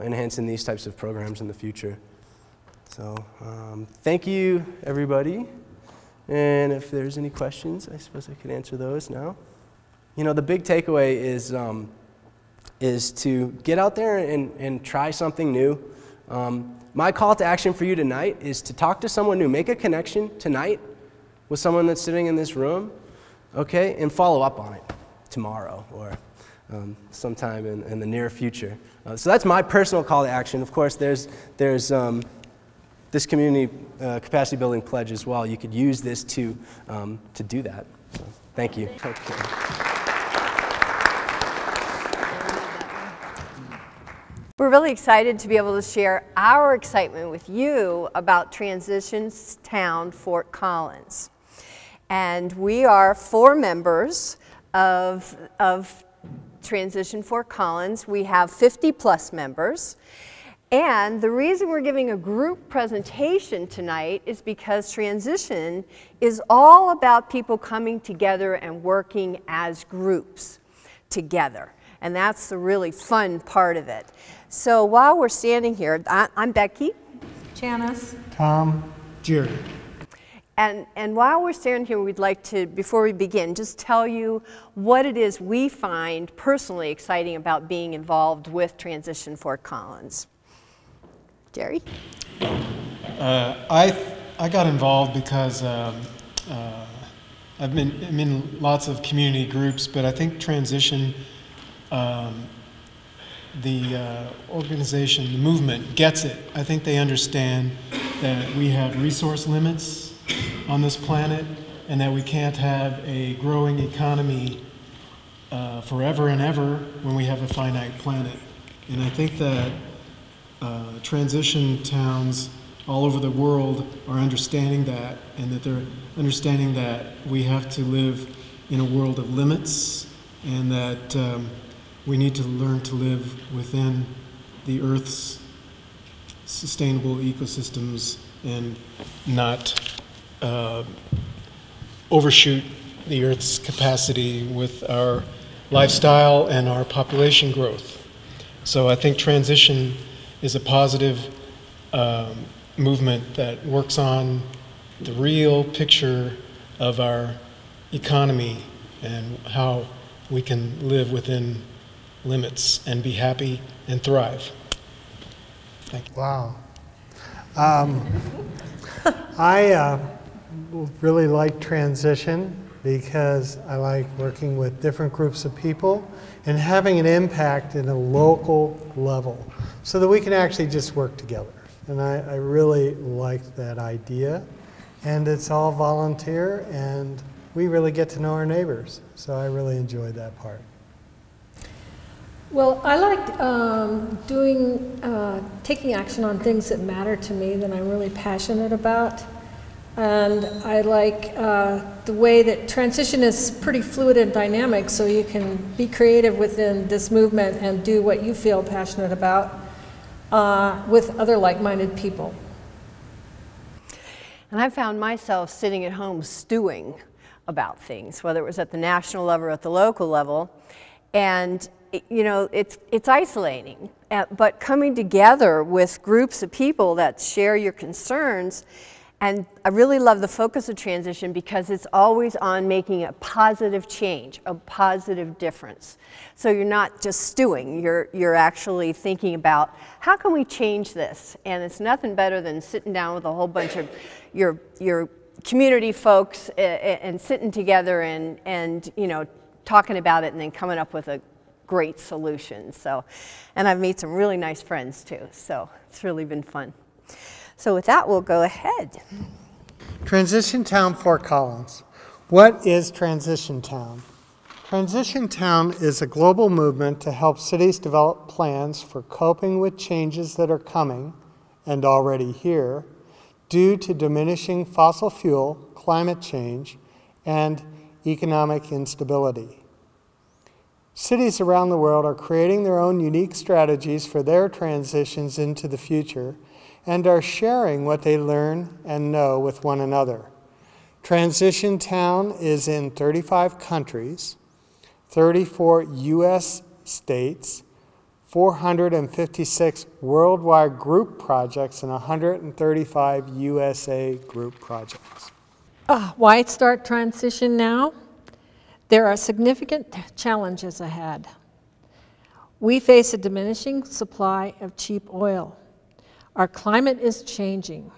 enhancing these types of programs in the future. So thank you, everybody. And if there's any questions, I suppose I could answer those now. You know, the big takeaway is to get out there and try something new. My call to action for you tonight is to talk to someone new. Make a connection tonight with someone that's sitting in this room, okay, and follow up on it tomorrow or sometime in the near future. So that's my personal call to action. Of course, there's this community capacity building pledge as well. You could use this to do that. So, thank you. Okay. We're really excited to be able to share our excitement with you about Transition Town Fort Collins. And we are 4 members of Transition Fort Collins. We have 50+ members. And the reason we're giving a group presentation tonight is because Transition is all about people coming together and working as groups together. And that's the really fun part of it. So while we're standing here, I'm Becky. Janice. Tom. Jerry. And while we're standing here, we'd like to, before we begin, just tell you what it is we find personally exciting about being involved with Transition Fort Collins. Jerry? I got involved because I'm in lots of community groups, but I think Transition, the organization, the movement gets it. I think they understand that we have resource limits on this planet and that we can't have a growing economy forever and ever when we have a finite planet. And I think that transition towns all over the world are understanding that, and that they're understanding that we have to live in a world of limits, and that we need to learn to live within the Earth's sustainable ecosystems and not overshoot the Earth's capacity with our lifestyle and our population growth. So I think transition is a positive movement that works on the real picture of our economy and how we can live within limits and be happy and thrive. Thank you. Wow. I really like transition because I like working with different groups of people and having an impact in a local level so that we can actually just work together. And I really like that idea. And it's all volunteer, and we really get to know our neighbors. So I really enjoyed that part. Well, I like taking action on things that matter to me that I'm really passionate about. And I like the way that transition is pretty fluid and dynamic, so you can be creative within this movement and do what you feel passionate about with other like-minded people. And I found myself sitting at home stewing about things, whether it was at the national level or at the local level. And you know, it's isolating, but coming together with groups of people that share your concerns. And I really love the focus of transition because it's always on making a positive change, a positive difference. So you're not just stewing, you're actually thinking about how can we change this? And it's nothing better than sitting down with a whole bunch of your community folks and sitting together and you know, talking about it and then coming up with a great solution. So, and I've made some really nice friends too, so it's really been fun. So with that, we'll go ahead. Transition Town Fort Collins. What is Transition Town? Transition Town is a global movement to help cities develop plans for coping with changes that are coming and already here due to diminishing fossil fuel, climate change, and economic instability. Cities around the world are creating their own unique strategies for their transitions into the future and are sharing what they learn and know with one another. Transition Town is in 35 countries, 34 U.S. states, 456 worldwide group projects, and 135 USA group projects. Why start transition now? There are significant challenges ahead. We face a diminishing supply of cheap oil. Our climate is changing.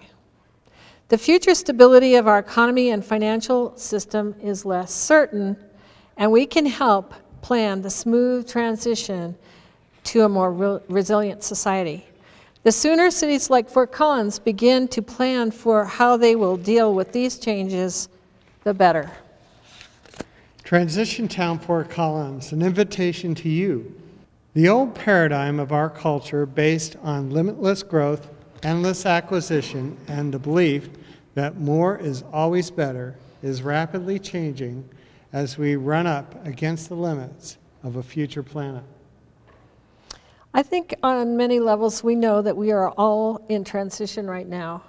The future stability of our economy and financial system is less certain, and we can help plan the smooth transition to a more resilient society. The sooner cities like Fort Collins begin to plan for how they will deal with these changes, the better. Transition Town Fort Collins, an invitation to you The old paradigm of our culture based on limitless growth, endless acquisition, and the belief that more is always better is rapidly changing as we run up against the limits of a future planet. I think on many levels we know that we are all in transition right now.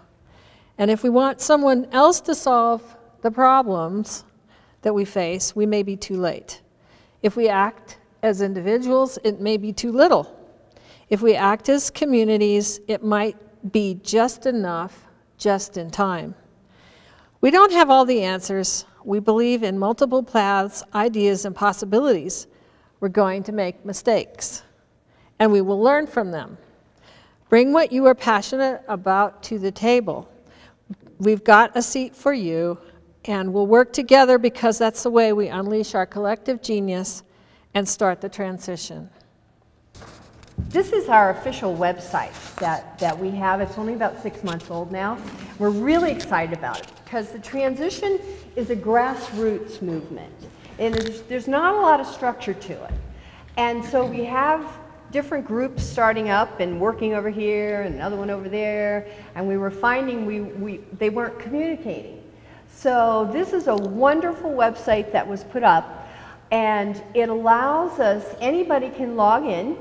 And if we want someone else to solve the problems that we face, we may be too late. If we act as individuals, it may be too little. If we act as communities, it might be just enough, just in time. We don't have all the answers. We believe in multiple paths, ideas, and possibilities. We're going to make mistakes, and we will learn from them. Bring what you are passionate about to the table. We've got a seat for you, and we'll work together because that's the way we unleash our collective genius and start the transition. This is our official website that we have. It's only about 6 months old now. We're really excited about it because the transition is a grassroots movement. And there's not a lot of structure to it. And so we have different groups starting up and working over here and another one over there. And we were finding they weren't communicating. So this is a wonderful website that was put up. And it allows us, anybody can log in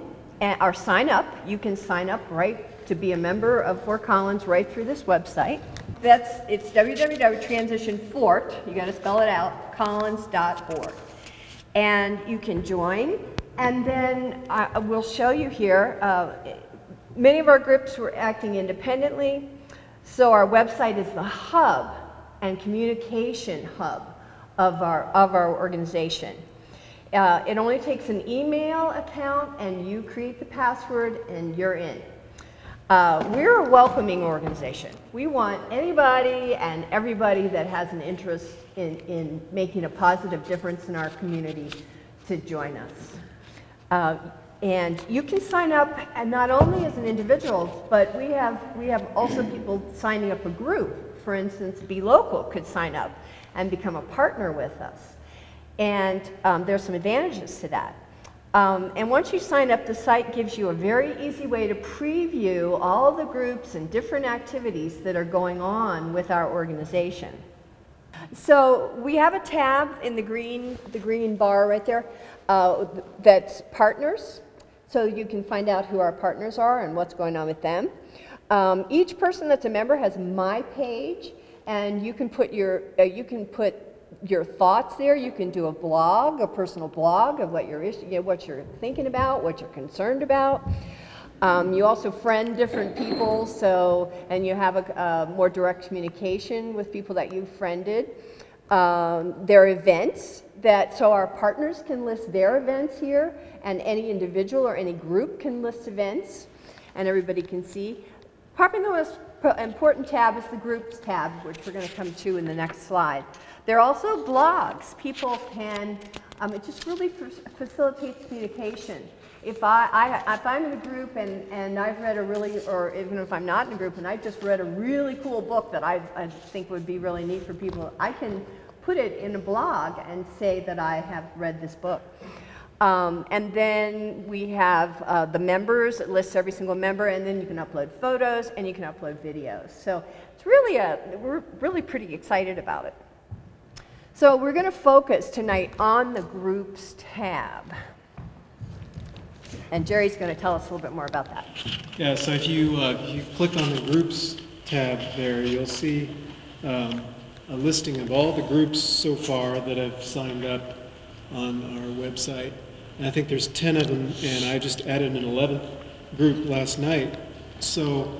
or sign up. You can sign up right to be a member of Fort Collins right through this website. It's www.transitionfort, you got to spell it out, collins.org. And you can join, and then we'll show you here. Many of our groups were acting independently, so our website is the hub and communication hub of our organization. It only takes an email account, and you create the password, and you're in. We're a welcoming organization. We want anybody and everybody that has an interest in making a positive difference in our community to join us. And you can sign up, and not only as an individual, but we have also people signing up a group. For instance, Be Local could sign up and become a partner with us. And there's some advantages to that. And once you sign up, the site gives you a very easy way to preview all the groups and different activities that are going on with our organization. So we have a tab in the green bar right there that's partners. So you can find out who our partners are and what's going on with them. Each person that's a member has My Page, and you can put your thoughts there. You can do a blog, a personal blog of what what you're thinking about, what you're concerned about. You also friend different people, and you have a more direct communication with people that you've friended. There are events so our partners can list their events here, and any individual or any group can list events, and everybody can see. Probably the most important tab is the Groups tab, which we're going to come to in the next slide. There are also blogs. People can, it just really facilitates communication. If I'm in a group and I've read or even if I'm not in a group and I've just read a really cool book that I think would be really neat for people, I can put it in a blog and say that I have read this book. And then we have the members. It lists every single member, and then you can upload photos and you can upload videos. So it's really we're really pretty excited about it. So we're going to focus tonight on the Groups tab. And Jerry's going to tell us a little bit more about that. Yeah, so if you click on the Groups tab there, you'll see a listing of all the groups so far that have signed up on our website. And I think there's 10 of them, and I just added an 11th group last night. So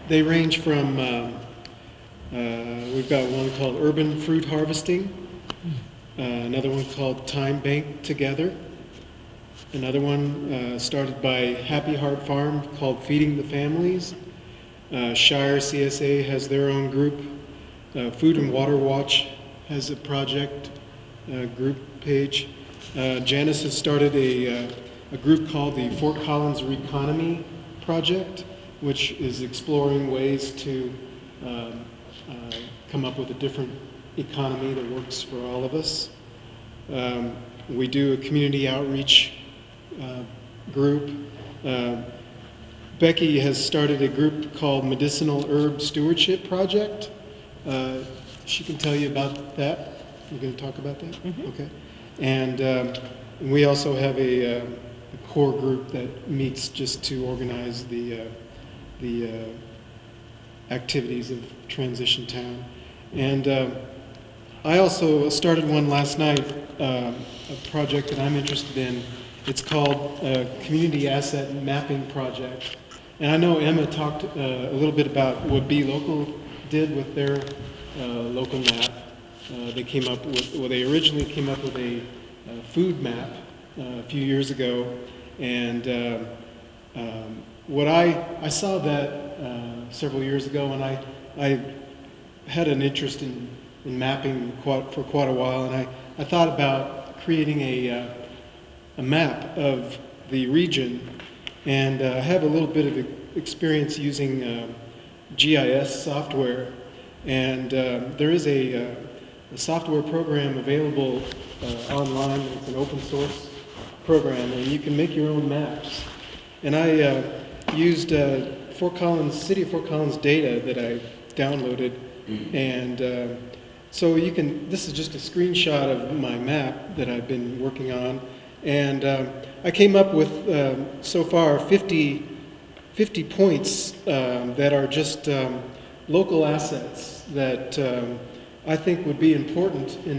they range from, we've got one called Urban Fruit Harvesting, another one called Time Bank Together, another one started by Happy Heart Farm called Feeding the Families. Shire CSA has their own group. Food and Water Watch has a project group page. Janice has started a group called the Fort Collins Reconomy Project, which is exploring ways to come up with a different economy that works for all of us. We do a community outreach group. Becky has started a group called Medicinal Herb Stewardship Project. She can tell you about that. You're going to talk about that? Mm-hmm. Okay. And we also have a core group that meets just to organize the activities of Transition Town. And I also started one last night, a project that I'm interested in. It's called Community Asset Mapping Project. And I know Emma talked a little bit about what Be Local did with their local map. They came up with, well, they originally came up with a food map a few years ago. And what I saw that several years ago, and I had an interest in mapping for quite a while, and I thought about creating a map of the region. And I have a little bit of experience using GIS software, and there is a software program available online. It's an open source program, and you can make your own maps. And I used City of Fort Collins data that I downloaded, and so you can, this is just a screenshot of my map that I've been working on, and I came up with so far 50 points that are just local assets that I think would be important in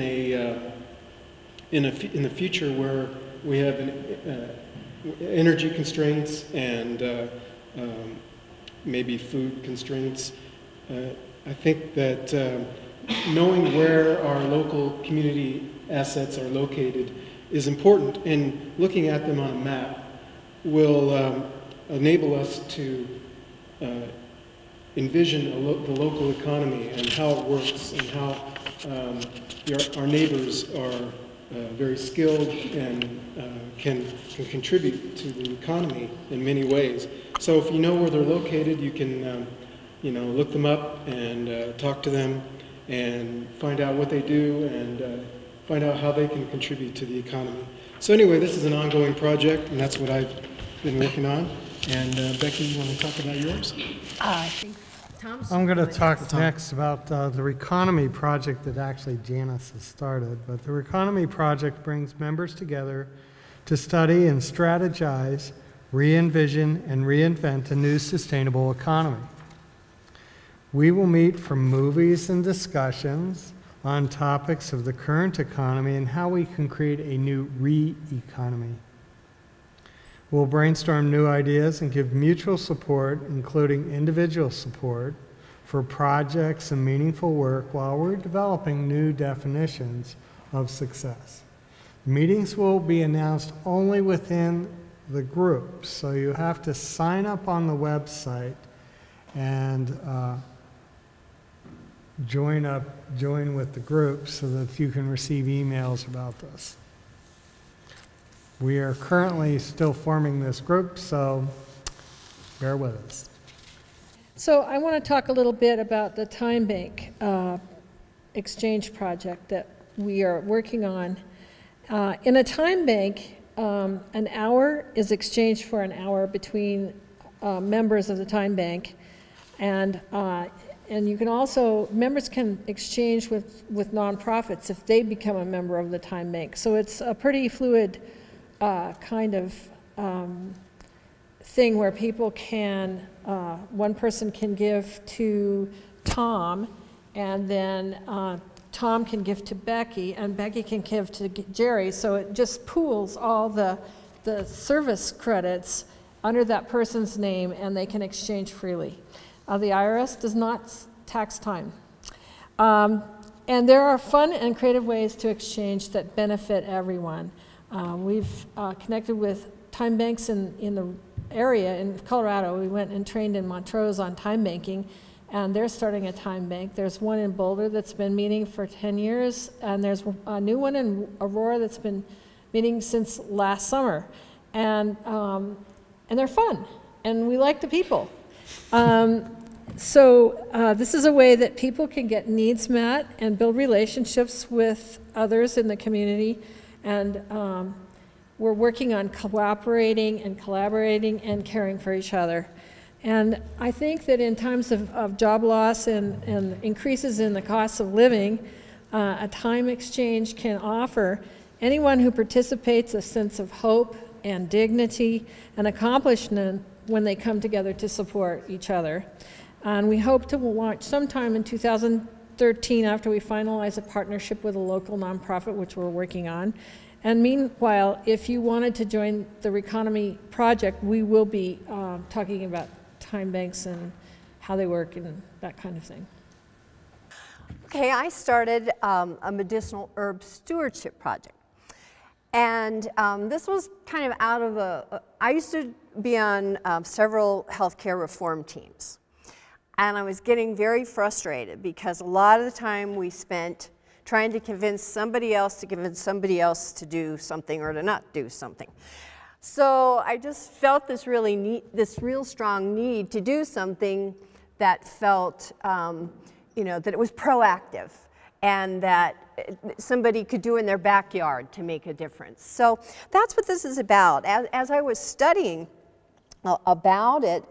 the future where we have energy constraints and maybe food constraints. I think that knowing where our local community assets are located is important, and looking at them on a map will enable us to envision the local economy and how it works, and how our neighbors are very skilled and can contribute to the economy in many ways. So if you know where they're located, you can look them up and talk to them and find out what they do and find out how they can contribute to the economy. So anyway, this is an ongoing project, and that's what I've been working on. And Becky, you want to talk about yours? I think Tom's I'm going to talk next about the Reconomy project that actually Janice has started. But the Reconomy project brings members together to study and strategize, re-envision, and reinvent a new sustainable economy. We will meet for movies and discussions on topics of the current economy and how we can create a new re-economy. We'll brainstorm new ideas and give mutual support, including individual support, for projects and meaningful work while we're developing new definitions of success. Meetings will be announced only within the group, so you have to sign up on the website and join with the group so that you can receive emails about this. We are currently still forming this group, so bear with us. So I want to talk a little bit about the Time Bank exchange project that we are working on. In a time bank, an hour is exchanged for an hour between members of the time bank, and you can also, members can exchange with nonprofits if they become a member of the time bank. So it's a pretty fluid kind of thing where people can, one person can give to Tom, and then Tom can give to Becky, and Becky can give to Jerry. So it just pools all the service credits under that person's name, and they can exchange freely. The IRS does not tax time. And there are fun and creative ways to exchange that benefit everyone. We've connected with time banks in the area in Colorado. We went and trained in Montrose on time banking, and they're starting a time bank. There's one in Boulder that's been meeting for 10 years, and there's a new one in Aurora that's been meeting since last summer. And they're fun, and we like the people. So this is a way that people can get needs met and build relationships with others in the community, and we're working on cooperating and collaborating and caring for each other. And I think that in times of job loss and increases in the cost of living, a time exchange can offer anyone who participates a sense of hope and dignity and accomplishment when they come together to support each other. And we hope to launch sometime in 2013 after we finalize a partnership with a local nonprofit, which we're working on. And meanwhile, if you wanted to join the Reconomy project, we will be talking about time banks and how they work and that kind of thing. Okay, I started a medicinal herb stewardship project. And this was kind of out of I used to be on several healthcare reform teams. And I was getting very frustrated because a lot of the time we spent trying to convince somebody else to do something or to not do something. So I just felt this real strong need to do something that felt, you know, that it was proactive and that somebody could do in their backyard to make a difference. So that's what this is about. As I was studying about it,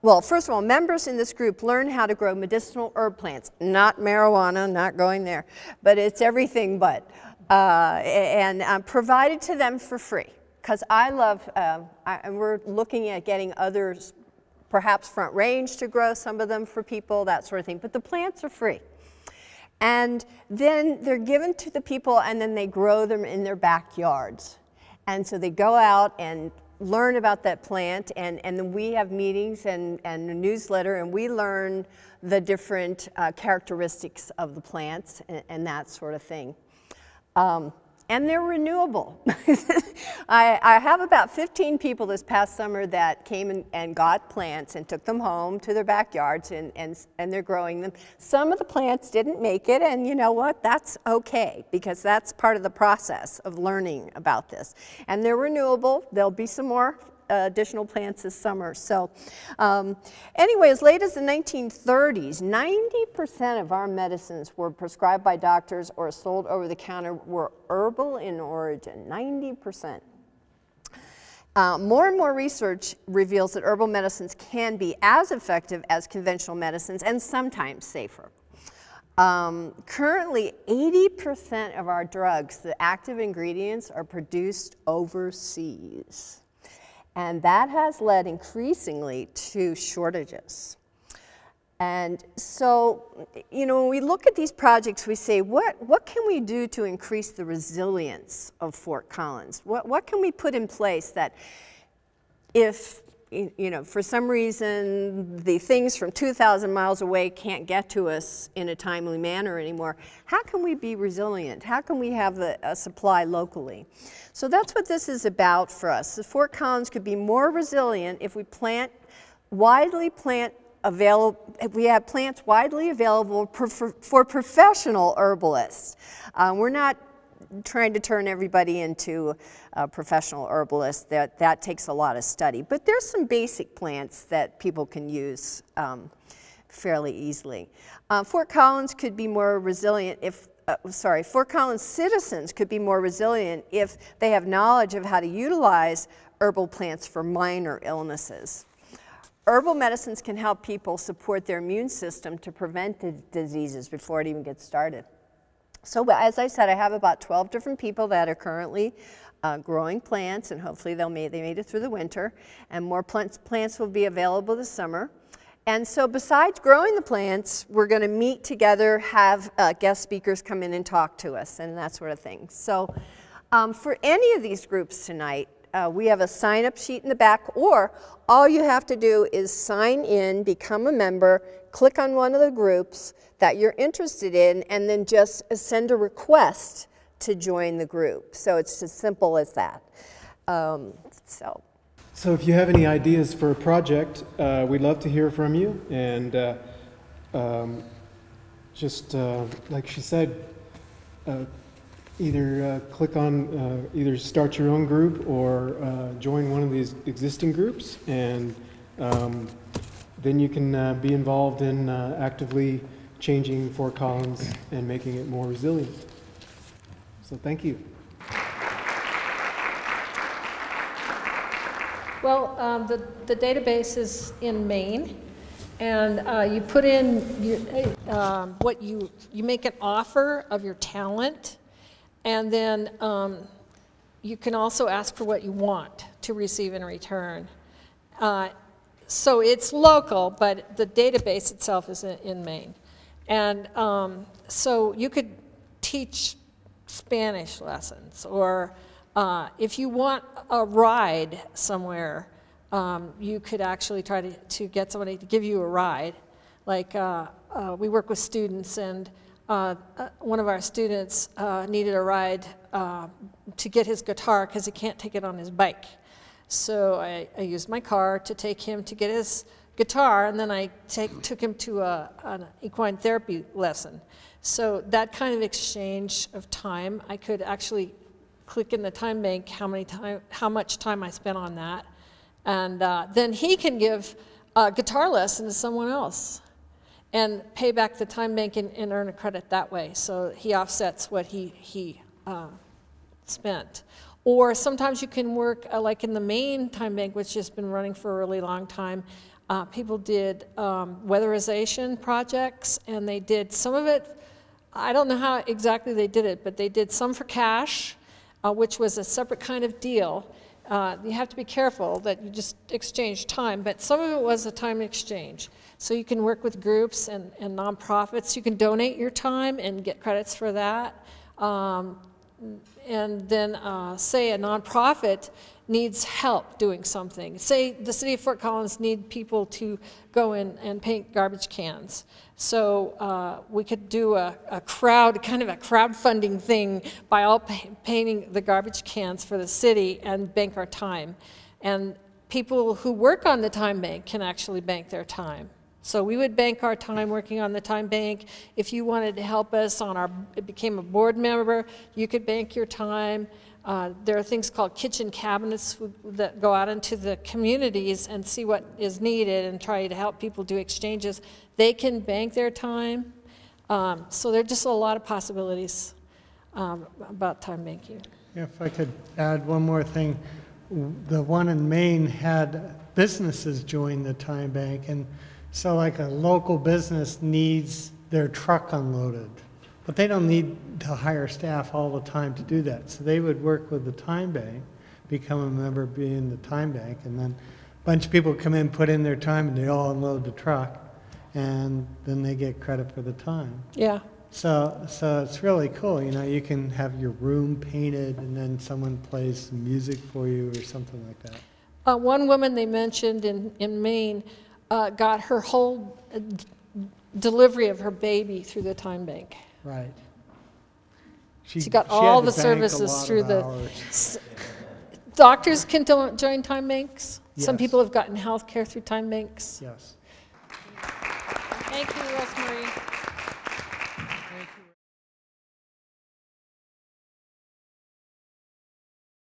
well, first of all, members in this group learn how to grow medicinal herb plants, not marijuana, not going there, but it's everything but, and provided to them for free. Because I love, we're looking at getting others, perhaps Front Range to grow some of them for people, that sort of thing, but the plants are free. And then they're given to the people and then they grow them in their backyards. And so they go out and learn about that plant, and then we have meetings and a newsletter, and we learn the different characteristics of the plants and that sort of thing. And they're renewable. I have about 15 people this past summer that came and got plants and took them home to their backyards, and they're growing them. Some of the plants didn't make it, and you know what? That's okay, because that's part of the process of learning about this. And they're renewable. There'll be some more additional plants this summer. So anyway, as late as the 1930s, 90% of our medicines were prescribed by doctors or sold over the counter were herbal in origin, 90%. More and more research reveals that herbal medicines can be as effective as conventional medicines and sometimes safer. Currently, 80% of our drugs, the active ingredients, are produced overseas. And that has led increasingly to shortages. And so, you know, when we look at these projects, we say, what can we do to increase the resilience of Fort Collins? What can we put in place that if, you know, for some reason the things from 2,000 miles away can't get to us in a timely manner anymore, how can we be resilient? How can we have a supply locally? So that's what this is about for us. The Fort Collins could be more resilient if we if we have plants widely available for professional herbalists. We're not trying to turn everybody into a professional herbalist. That takes a lot of study. But there's some basic plants that people can use fairly easily. Fort Collins could be more resilient if Fort Collins citizens could be more resilient if they have knowledge of how to utilize herbal plants for minor illnesses. Herbal medicines can help people support their immune system to prevent the diseases before it even gets started. So as I said, I have about 12 different people that are currently growing plants, and hopefully they made it through the winter, and more plants will be available this summer. And so besides growing the plants, we're going to meet together, have guest speakers come in and talk to us and that sort of thing. So for any of these groups tonight, we have a sign-up sheet in the back, or all you have to do is sign in, become a member, click on one of the groups that you're interested in, and then just send a request to join the group. So it's as simple as that. So if you have any ideas for a project, we'd love to hear from you. And like she said, either click on, either start your own group or join one of these existing groups, and then you can be involved in actively changing Fort Collins and making it more resilient. So thank you. Well, the database is in Maine, and you put in you make an offer of your talent, and then you can also ask for what you want to receive in return. So it's local, but the database itself is in Maine. And so you could teach Spanish lessons, or if you want a ride somewhere, you could actually try to get somebody to give you a ride. Like we work with students, and one of our students needed a ride to get his guitar because he can't take it on his bike. So I used my car to take him to get his guitar, and then I took him to an equine therapy lesson. So that kind of exchange of time, I could actually click in the time bank how much time I spent on that, and then he can give a guitar lesson to someone else and pay back the time bank and earn a credit that way. So he offsets what he spent. Or sometimes you can work, like in the Maine time bank, which has been running for a really long time, people did weatherization projects, and they did some of it, I don't know how exactly they did it, but they did some for cash, which was a separate kind of deal. You have to be careful that you just exchange time, but some of it was a time exchange. So you can work with groups and nonprofits. You can donate your time and get credits for that. And then say a nonprofit needs help doing something. Say the city of Fort Collins need people to go in and paint garbage cans. So we could do a crowdfunding thing by all painting the garbage cans for the city and bank our time. And people who work on the time bank can actually bank their time. So we would bank our time working on the time bank. If you wanted to help us became a board member, you could bank your time. There are things called kitchen cabinets that go out into the communities and see what is needed and try to help people do exchanges. They can bank their time. So there are just a lot of possibilities about time banking. Yeah, if I could add one more thing. The one in Maine had businesses join the time bank, and so like a local business needs their truck unloaded, but they don't need to hire staff all the time to do that. So they would work with the time bank, become a member, be in the time bank, and then a bunch of people come in, put in their time, and they all unload the truck, and then they get credit for the time. Yeah. So it's really cool. You know, you can have your room painted, and then someone plays some music for you or something like that. One woman they mentioned in Maine got her whole delivery of her baby through the time bank. Right. She got all the services through the... Doctors can join time banks. Yes. Some people have gotten health care through time banks. Yes. Thank you, Rosemary.